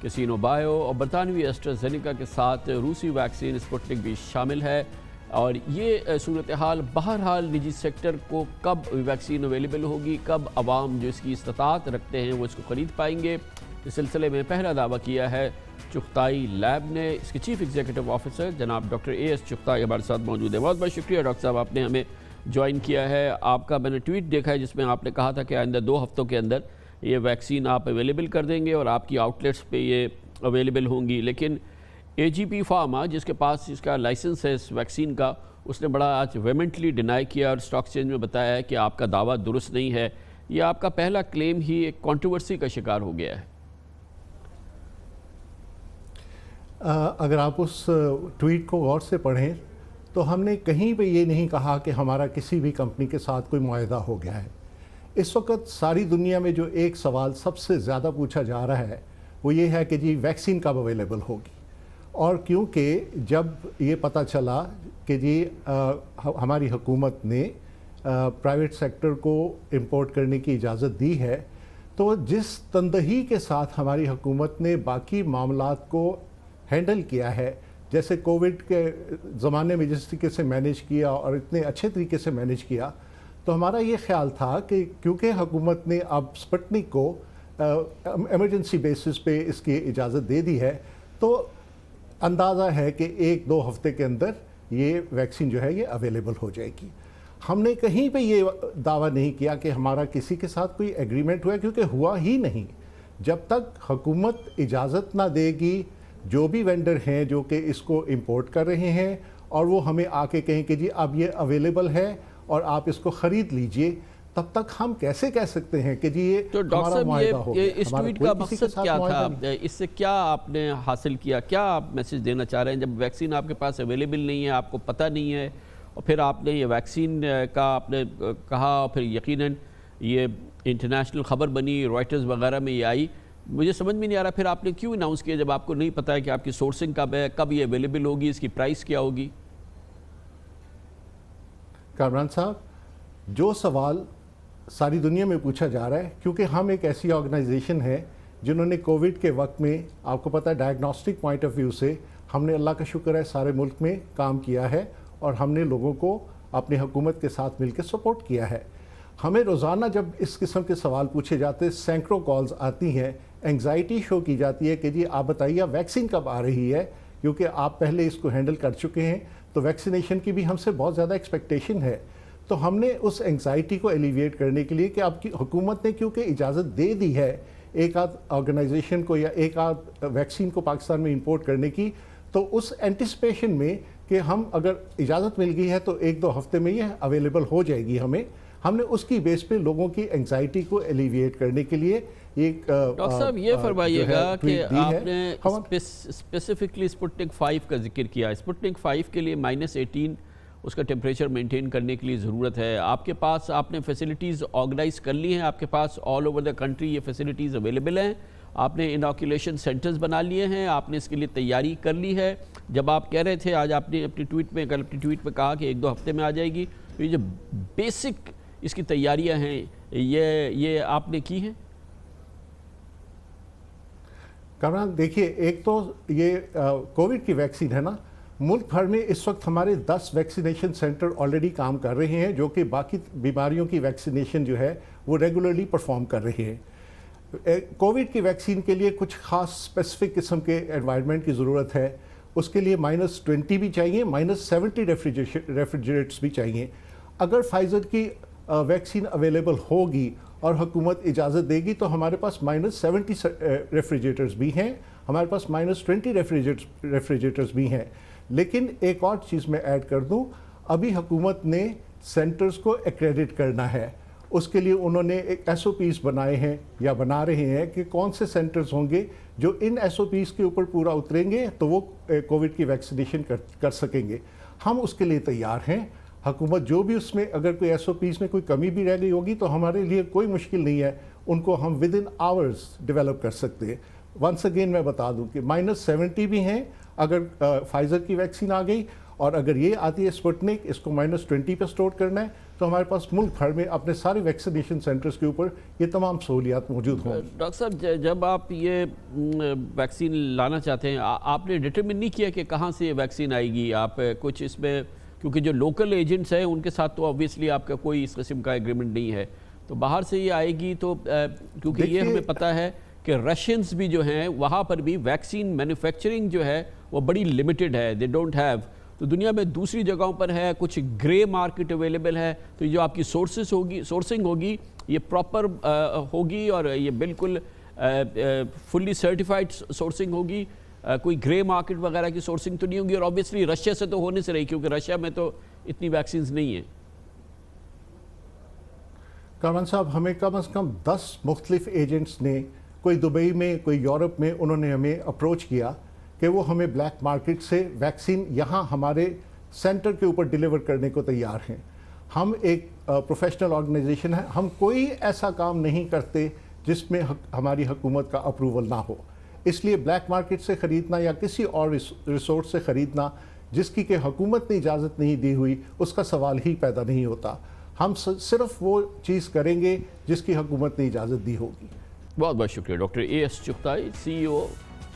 [SPEAKER 2] कैसिनो बायो और बरतानवी एस्ट्राजेनेका के साथ रूसी वैक्सीन स्पुतनिक भी शामिल है। और ये सूरत हाल बहरहाल निजी सेक्टर को कब वैक्सीन अवेलेबल होगी, कब आवाम जो इसकी इस्तात रखते हैं वो इसको ख़रीद पाएंगे, इस सिलसिले में पहला दावा किया है चुगताई लैब ने। इसके चीफ एग्जीक्यूटिव ऑफिसर जनाब डॉक्टर AS चुगताई हमारे साथ मौजूद है। बहुत बहुत शुक्रिया डॉक्टर साहब, आपने हमें ज्वाइन किया है। आपका मैंने ट्वीट देखा है जिसमें आपने कहा था कि आइंदा 2 हफ्तों के अंदर ये वैक्सीन आप अवेलेबल कर देंगे और आपकी आउटलेट्स पे ये अवेलेबल होंगी, लेकिन AGP फार्मा जिसके पास इसका लाइसेंस है इस वैक्सीन का, उसने बड़ा आज वेमेंटली डिनाई किया और स्टॉक एक्सचेंज में बताया है कि आपका दावा दुरुस्त नहीं है। ये आपका पहला क्लेम ही एक कंट्रोवर्सी का शिकार हो गया है।
[SPEAKER 13] अगर आप उस ट्वीट को गौर से पढ़ें तो हमने कहीं पे ये नहीं कहा कि हमारा किसी भी कंपनी के साथ कोई मुआहदा हो गया है। इस वक्त सारी दुनिया में जो एक सवाल सबसे ज़्यादा पूछा जा रहा है वो ये है कि जी वैक्सीन कब अवेलेबल होगी। और क्योंकि जब ये पता चला कि जी हमारी हुकूमत ने प्राइवेट सेक्टर को इंपोर्ट करने की इजाज़त दी है, तो जिस तंदही के साथ हमारी हुकूमत ने बाकी मामलात को हैंडल किया है, जैसे कोविड के ज़माने में जिस तरीके से मैनेज किया और इतने अच्छे तरीके से मैनेज किया, तो हमारा ये ख्याल था कि क्योंकि हुकूमत ने अब स्पुतनिक को एमरजेंसी बेसिस पे इसकी इजाज़त दे दी है, तो अंदाज़ा है कि 1-2 हफ्ते के अंदर ये वैक्सीन जो है ये अवेलेबल हो जाएगी। हमने कहीं पे ये दावा नहीं किया कि हमारा किसी के साथ कोई एग्रीमेंट हुआ है, क्योंकि हुआ ही नहीं। जब तक हुकूमत इजाज़त ना देगी, जो भी वेंडर हैं जो कि इसको इंपोर्ट कर रहे हैं और वो हमें आके कहें कि जी अब ये अवेलेबल है और आप इसको ख़रीद लीजिए, तब तक हम कैसे कह सकते हैं कि जी ये
[SPEAKER 2] तो डॉक्टर साहब ये इस ट्वीट का मकसद क्या था, इससे क्या आपने हासिल किया, क्या आप मैसेज देना चाह रहे हैं? जब वैक्सीन आपके पास अवेलेबल नहीं है, आपको पता नहीं है, और फिर आपने ये वैक्सीन का आपने कहा और फिर यकीनन ये इंटरनेशनल ख़बर बनी, रॉयटर्स वगैरह में ये आई, मुझे समझ में नहीं आ रहा फिर आपने क्यों अनाउंस किया जब आपको नहीं पता है कि आपकी सोर्सिंग कब है, कब ये अवेलेबल होगी, इसकी प्राइस क्या होगी?
[SPEAKER 13] कामरान साहब, जो सवाल सारी दुनिया में पूछा जा रहा है, क्योंकि हम एक ऐसी ऑर्गेनाइजेशन है जिन्होंने कोविड के वक्त में, आपको पता है डायग्नोस्टिक पॉइंट ऑफ व्यू से हमने अल्लाह का शुक्र है सारे मुल्क में काम किया है और हमने लोगों को अपनी हुकूमत के साथ मिलकर सपोर्ट किया है। हमें रोज़ाना जब इस किस्म के सवाल पूछे जाते हैं, सैकड़ों कॉल्स आती हैं, एंग्जाइटी शो की जाती है कि जी आप बताइए वैक्सीन कब आ रही है, क्योंकि आप पहले इसको हैंडल कर चुके हैं, तो वैक्सीनेशन की भी हमसे बहुत ज़्यादा एक्सपेक्टेशन है। तो हमने उस एंग्जाइटी को एलिविएट करने के लिए कि आपकी हुकूमत ने क्योंकि इजाज़त दे दी है एक आध ऑर्गेनाइजेशन को या एक आध वैक्सीन को पाकिस्तान में इंपोर्ट करने की, तो उस एंटिसिपेशन में कि हम अगर इजाज़त मिल गई है तो 1-2 हफ्ते में ये अवेलेबल हो जाएगी हमने उसकी बेस पे लोगों की एंग्जाइटी को एलिविएट करने के लिए एक
[SPEAKER 2] डॉक्टर साहब ये फरमाइएगा कि आपने स्पेसिफिकली स्पुतनिक 5 का जिक्र किया। स्पुतनिक 5 के लिए -18 उसका टेम्परेचर मेंटेन करने के लिए ज़रूरत है। आपके पास आपने फैसिलिटीज़ ऑर्गेनाइज कर ली हैं, आपके पास ऑल ओवर द कंट्री ये फैसिलिटीज़ अवेलेबल हैं, आपने इनॉकुलेशन सेंटर्स बना लिए हैं, आपने इसके लिए तैयारी कर ली है। जब आप कह रहे थे आज आपने अपनी ट्वीट में कहा कि 1-2 हफ्ते में आ जाएगी, तो ये जो बेसिक इसकी तैयारियां हैं ये आपने की हैं?
[SPEAKER 13] कामरान देखिए, एक तो ये कोविड की वैक्सीन है ना, मुल्क भर में इस वक्त हमारे 10 वैक्सीनेशन सेंटर ऑलरेडी काम कर रहे हैं, जो कि बाकी बीमारियों की वैक्सीनेशन जो है वो रेगुलरली परफॉर्म कर रहे हैं। कोविड की वैक्सीन के लिए कुछ खास स्पेसिफिक किस्म के एनवायरनमेंट की ज़रूरत है। उसके लिए -20 भी चाहिए, -70 रेफ्रिजरेटर्स भी चाहिए। अगर फाइज़र की वैक्सीन अवेलेबल होगी और हुकूमत इजाज़त देगी तो हमारे पास -70 रेफ्रिजरेटर्स भी हैं, हमारे पास -20 रेफ्रिजरेटर्स भी हैं। लेकिन एक और चीज़ मैं ऐड कर दूं, अभी हुकूमत ने सेंटर्स को एक्रेडिट करना है। उसके लिए उन्होंने एक SOPs बनाए हैं या बना रहे हैं कि कौन से सेंटर्स होंगे जो इन SOPs के ऊपर पूरा उतरेंगे तो वो कोविड की वैक्सीनेशन कर सकेंगे। हम उसके लिए तैयार हैं। हुकूमत जो भी उसमें अगर कोई SOPs में कोई कमी भी रह गई होगी तो हमारे लिए कोई मुश्किल नहीं है, उनको हम विद इन आवर्स डेवलप कर सकते हैं। वंस अगेन मैं बता दूं कि -70 भी हैं अगर फाइज़र की वैक्सीन आ गई, और अगर ये आती है स्पुतनिक, इसको -20 पे स्टोर करना है तो हमारे पास मुल्क भर में अपने सारे वैक्सीनेशन सेंटर्स के ऊपर ये तमाम सहूलियात मौजूद हों।
[SPEAKER 2] डॉक्टर साहब, जब आप ये वैक्सीन लाना चाहते हैं, आपने डिटरमिन नहीं किया कि कहाँ से ये वैक्सीन आएगी? आप कुछ इसमें, क्योंकि जो लोकल एजेंट्स हैं उनके साथ तो ऑब्वियसली आपका कोई इस किस्म का एग्रीमेंट नहीं है, तो बाहर से ये आएगी तो क्योंकि ये हमें पता है कि रशियंस भी जो हैं वहाँ पर भी वैक्सीन मैन्युफैक्चरिंग जो है वो बड़ी लिमिटेड है, दे डोंट हैव। तो दुनिया में दूसरी जगहों पर है, कुछ ग्रे मार्केट अवेलेबल है, तो जो आपकी सोर्सिंग होगी ये प्रॉपर होगी और ये बिल्कुल फुल्ली सर्टिफाइड सोर्सिंग होगी, कोई ग्रे मार्केट वगैरह की सोर्सिंग तो नहीं होगी। और ऑब्वियसली रशिया से तो होने से रही, क्योंकि रशिया में तो इतनी वैक्सीन नहीं है।
[SPEAKER 13] कामरान साहब, हमें कम से कम 10 मुख्तलिफ एजेंट्स ने, कोई दुबई में, कोई यूरोप में, उन्होंने हमें अप्रोच किया कि वो हमें ब्लैक मार्केट से वैक्सीन यहाँ हमारे सेंटर के ऊपर डिलीवर करने को तैयार हैं। हम एक प्रोफेशनल ऑर्गेनाइजेशन है, हम कोई ऐसा काम नहीं करते जिसमें हमारी हुकूमत का अप्रूवल ना हो। इसलिए ब्लैक मार्केट से ख़रीदना या किसी और रिसोर्स से ख़रीदना जिसकी कि हुकूमत ने इजाज़त नहीं दी हुई, उसका सवाल ही पैदा नहीं होता। हम सिर्फ वो चीज़ करेंगे जिसकी हुकूमत ने इजाज़त दी होगी।
[SPEAKER 2] बहुत बहुत शुक्रिया। Doctor AS Chughtai, CEO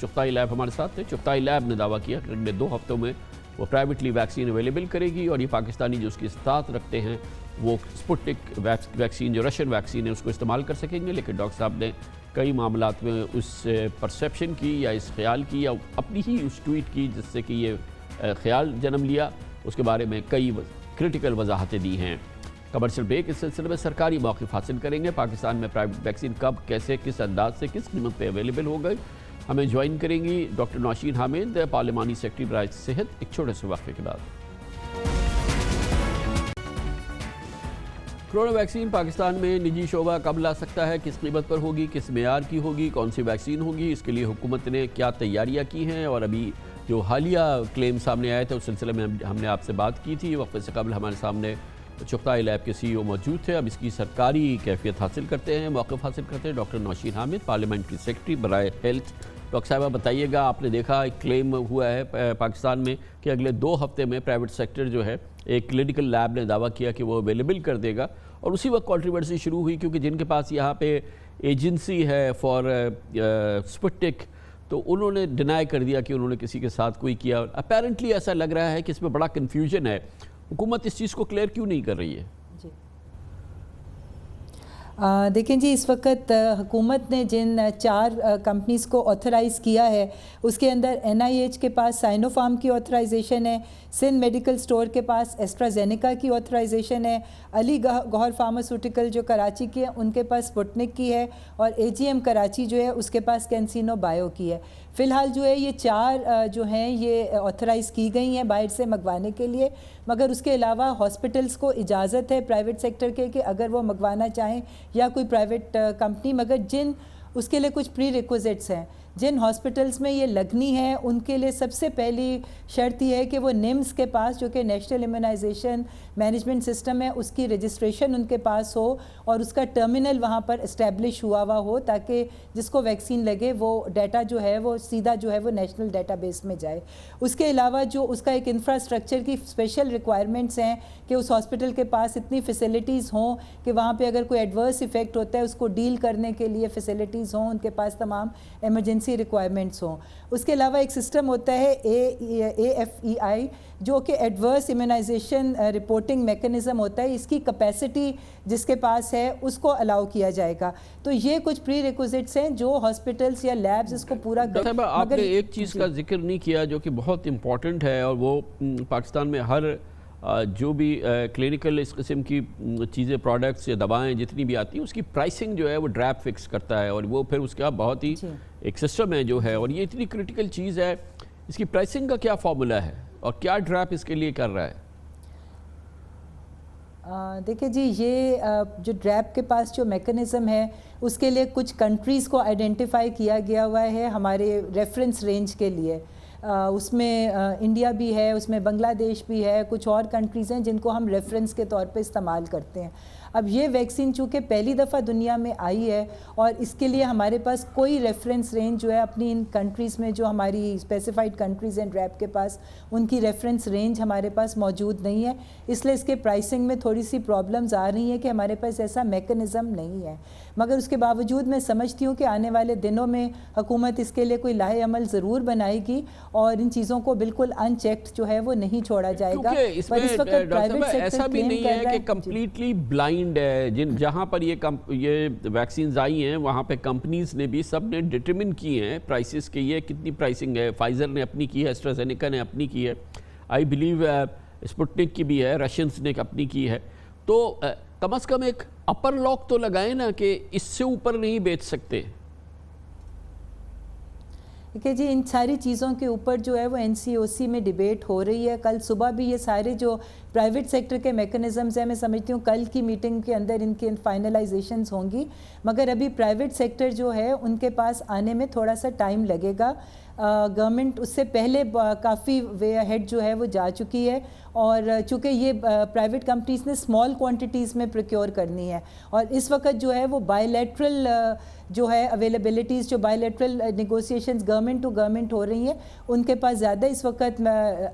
[SPEAKER 2] Chughtai lab हमारे साथ थे। चुगताई लैब ने दावा किया कि अगले 2 हफ्तों में वो प्राइवेटली वैक्सीन अवेलेबल करेगी और ये पाकिस्तानी जो उसकी साथ रखते हैं वो स्पुतनिक वैक्सीन, जो रशियन वैक्सीन है, उसको इस्तेमाल कर सकेंगे। लेकिन डॉक्टर साहब ने कई मामलात में उस परसेप्शन की या इस ख्याल की या अपनी ही उस ट्वीट की जिससे कि ये ख्याल जन्म लिया, उसके बारे में कई क्रिटिकल वजाहतें दी हैं। कमर्शियल ब्रेक, इस सिलसिले में सरकारी मौक़िफ़ हासिल करेंगे। पाकिस्तान में प्राइवेट वैक्सीन कब, कैसे, किस अंदाज से, किस कीमत पे अवेलेबल हो गई, हमें ज्वाइन करेंगी डॉक्टर नौशीन हामिद, पार्लिमानी सेक्रेटरी बराए सेहत, एक छोटे से वक्फे के बाद। कोरोना वैक्सीन पाकिस्तान में निजी शोबा कब ला सकता है, किस कीमत पर होगी, किस मेयार की होगी, कौन सी वैक्सीन होगी, इसके लिए हुकूमत ने क्या तैयारियां की हैं? और अभी जो हालिया क्लेम सामने आए थे उस सिलसिले में हमने आपसे बात की थी। वक्फे से कबल हमारे सामने चुगताई लैब के CEO मौजूद थे। अब इसकी सरकारी कैफियत हासिल करते हैं, मौक़िफ़ हासिल करते हैं doctor Nausheen Hamid, parliamentary secretary बराए हेल्थ। डॉक्टर साहब, बताइएगा, आपने देखा एक क्लेम हुआ है पाकिस्तान में कि अगले 2 हफ्ते में प्राइवेट सेक्टर जो है, एक क्लिनिकल लैब ने दावा किया कि वो अवेलेबल कर देगा, और उसी वक्त कंट्रोवर्सी शुरू हुई क्योंकि जिनके पास यहाँ पे एजेंसी है फॉर स्पुतनिक, तो उन्होंने डिनाई कर दिया कि उन्होंने किसी के साथ कोई किया। अपेरेंटली ऐसा लग रहा है कि इसमें बड़ा कन्फ्यूजन है। हुकूमत इस चीज़ को क्लियर क्यों नहीं कर रही है?
[SPEAKER 8] देखें जी, इस वक्त हुकूमत ने जिन 4 कंपनीज़ को ऑथराइज़ किया है उसके अंदर NIH के पास साइनोफार्म की ऑथराइजेशन है, सिंध मेडिकल स्टोर के पास एस्ट्राजेनेका की ऑथराइजेशन है, अली गौहर फार्मास्यूटिकल जो कराची की है उनके पास स्पुतनिक की है, और AGM कराची जो है उसके पास कैंसिनो बायो की है। फ़िलहाल जो है ये 4 जो हैं ये ऑथराइज़ की गई हैं बाहर से मंगवाने के लिए, मगर उसके अलावा हॉस्पिटल्स को इजाज़त है प्राइवेट सेक्टर के कि अगर वो मंगवाना चाहें या कोई प्राइवेट कंपनी, मगर उसके लिए कुछ प्री रिक्विजिट्स हैं। जिन हॉस्पिटल्स में ये लगनी है उनके लिए सबसे पहली शर्त यह है कि वो निम्स के पास, जो कि नेशनल इम्यूनाइजेशन मैनेजमेंट सिस्टम है, उसकी रजिस्ट्रेशन उनके पास हो और उसका टर्मिनल वहाँ पर इस्टेब्लिश हुआ हो, ताकि जिसको वैक्सीन लगे वो डाटा जो है वो सीधा जो है वो नेशनल डाटाबेस में जाए। उसके अलावा जो उसका एक इंफ्रास्ट्रक्चर की स्पेशल रिक्वायरमेंट्स हैं कि उस हॉस्पिटल के पास इतनी फैसिलिटीज़ हों कि वहाँ पे अगर कोई एडवर्स इफ़ेक्ट होता है उसको डील करने के लिए फैसिलिटीज़ हों, उनके पास तमाम इमरजेंसी इमरजेंसी रिक्वायरमेंट्स हों। उसके अलावा एक सिस्टम होता है AFEI जो कि एडवर्स इम्यूनाइजेशन रिपोर्टिंग मेकनिज़म होता है। इसकी कैपेसिटी जिसके पास है उसको अलाउ किया जाएगा। तो ये कुछ प्री रिक्विजिट्स हैं जो हॉस्पिटल्स या लैब्स इसको पूरा कर।
[SPEAKER 2] आपने एक चीज़ का जिक्र नहीं किया जो कि बहुत इम्पॉर्टेंट है, और वो पाकिस्तान में हर जो भी क्लिनिकल इस किस्म की चीज़ें, प्रोडक्ट्स या दवाएं जितनी भी आती हैं, उसकी प्राइसिंग जो है वो ड्रैप फिक्स करता है, और वो फिर उसका बहुत ही एक सिस्टम है जो है, और ये इतनी क्रिटिकल चीज़ है। इसकी प्राइसिंग का क्या फार्मूला है और क्या ड्रैप इसके लिए कर रहा है?
[SPEAKER 8] देखिए जी, ये जो ड्रैप के पास जो मेकनिज़म है उसके लिए कुछ कंट्रीज़ को आइडेंटिफाई किया गया हुआ है हमारे रेफरेंस रेंज के लिए। उसमें इंडिया भी है, उसमें बांग्लादेश भी है, कुछ और कंट्रीज़ हैं जिनको हम रेफरेंस के तौर पे इस्तेमाल करते हैं। अब ये वैक्सीन चूँकि पहली दफ़ा दुनिया में आई है और इसके लिए हमारे पास कोई रेफरेंस रेंज जो है अपनी इन कंट्रीज़ में, जो हमारी स्पेसिफाइड कंट्रीज़ हैं ड्रैप के पास, उनकी रेफरेंस रेंज हमारे पास मौजूद नहीं है। इसलिए इसके प्राइसिंग में थोड़ी सी प्रॉब्लम्स आ रही हैं कि हमारे पास ऐसा मेकनिज़म नहीं है। मगर उसके बावजूद मैं समझती हूँ कि आने वाले दिनों में हुकूमत इसके लिए कोई लाहे अमल ज़रूर बनाएगी और इन चीज़ों को बिल्कुल अनचेक्ड जो है वो नहीं छोड़ा जाएगा।
[SPEAKER 2] पर इस वक्त ऐसा भी नहीं है कि कम्प्लीटली ब्लाइंड है। जहाँ पर ये वैक्सीन आई हैं वहाँ पे कंपनीज ने भी सब ने डिटरमिन की हैं प्राइसेस के, ये कितनी प्राइसिंग है। फाइजर ने अपनी की है, एस्ट्राजेनेका ने अपनी की है, आई बिलीव स्पुतनिक की भी है, रशियंस ने अपनी की है। तो कम से कम एक अपर लॉक तो लगाए ना कि इससे ऊपर नहीं बेच सकते।
[SPEAKER 8] देखिए जी, इन सारी चीज़ों के ऊपर जो है वो NCOC में डिबेट हो रही है। कल सुबह भी ये सारे जो प्राइवेट सेक्टर के मेकनिज़म्स हैं, मैं समझती हूँ कल की मीटिंग के अंदर इनकी फाइनलाइजेशंस होंगी। मगर अभी प्राइवेट सेक्टर जो है उनके पास आने में थोड़ा सा टाइम लगेगा। गवर्नमेंट उससे पहले काफ़ी वे अहेड जो है वो जा चुकी है, और चूँकि ये प्राइवेट कंपनीज ने स्मॉल क्वांटिटीज़ में प्रोक्योर करनी है, और इस वक्त जो है वो बायलैटरल जो है अवेलेबिलिटीज़, जो bilateral negotiations government to government हो रही हैं, उनके पास ज़्यादा इस वक्त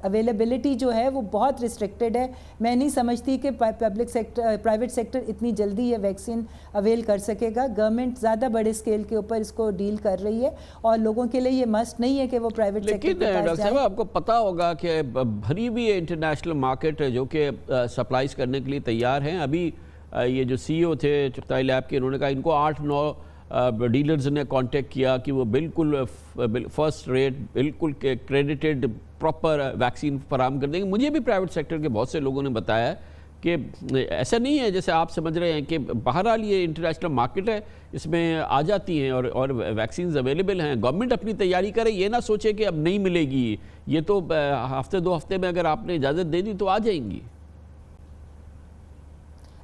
[SPEAKER 8] अवेलेबिलिटी जो है वो बहुत रिस्ट्रिक्टेड है। मैं नहीं समझती कि प्राइवेट सेक्टर इतनी जल्दी ये वैक्सीन अवेल कर सकेगा। गवर्नमेंट ज़्यादा बड़े स्केल के ऊपर इसको डील कर रही है, और लोगों के लिए ये मस्ट नहीं है कि वो प्राइवेट सेक्टर के पास
[SPEAKER 2] डॉक्टर साहब, आपको पता होगा कि भरी हुई इंटरनेशनल मार्केट जो कि सप्लाईज करने के लिए तैयार हैं। अभी ये जो CEO थे चुगताई लैब के, उन्होंने कहा इनको 8-9 डीलर्स ने कांटेक्ट किया कि वो बिल्कुल फर्स्ट रेट, बिल्कुल क्रेडिटेड प्रॉपर वैक्सीन फराहम कर देंगे। मुझे भी प्राइवेट सेक्टर के बहुत से लोगों ने बताया कि ऐसा नहीं है जैसे आप समझ रहे हैं कि बहरहाल ये इंटरनेशनल मार्केट है, इसमें आ जाती हैं और वैक्सीन अवेलेबल हैं। गवर्नमेंट अपनी तैयारी करे, ये ना सोचे कि अब नहीं मिलेगी, ये तो हफ्ते 2 हफ्ते में अगर आपने इजाज़त दे दी तो आ जाएंगी।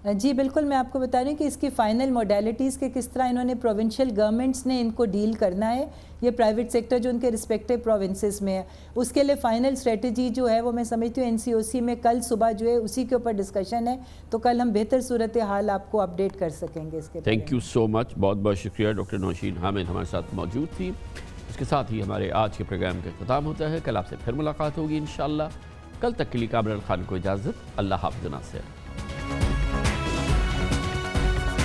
[SPEAKER 8] जी बिल्कुल, मैं आपको बता रही हूँ कि इसकी फ़ाइनल मोडेलिटीज़ के किस तरह इन्होंने प्रोविंशियल गवर्नमेंट्स ने इनको डील करना है, ये प्राइवेट सेक्टर जो उनके रिस्पेक्टिव प्रोविंसेस में है, उसके लिए फ़ाइनल स्ट्रेटजी जो है वो मैं समझती हूँ NCOC में कल सुबह जो है उसी के ऊपर डिस्कशन है। तो कल हम बेहतर सूरत हाल आपको अपडेट कर सकेंगे इसके।
[SPEAKER 2] थैंक यू सो मच, बहुत बहुत शुक्रिया। डॉक्टर नौशीन हामिद हमारे साथ मौजूद थी। इसके साथ ही हमारे आज के प्रोग्राम का ख़त्म होता है। कल आपसे फिर मुलाकात होगी इंशाअल्लाह। कल तक के लिए कामरान खान को इजाज़त। अल्लाह हाफ़िज़।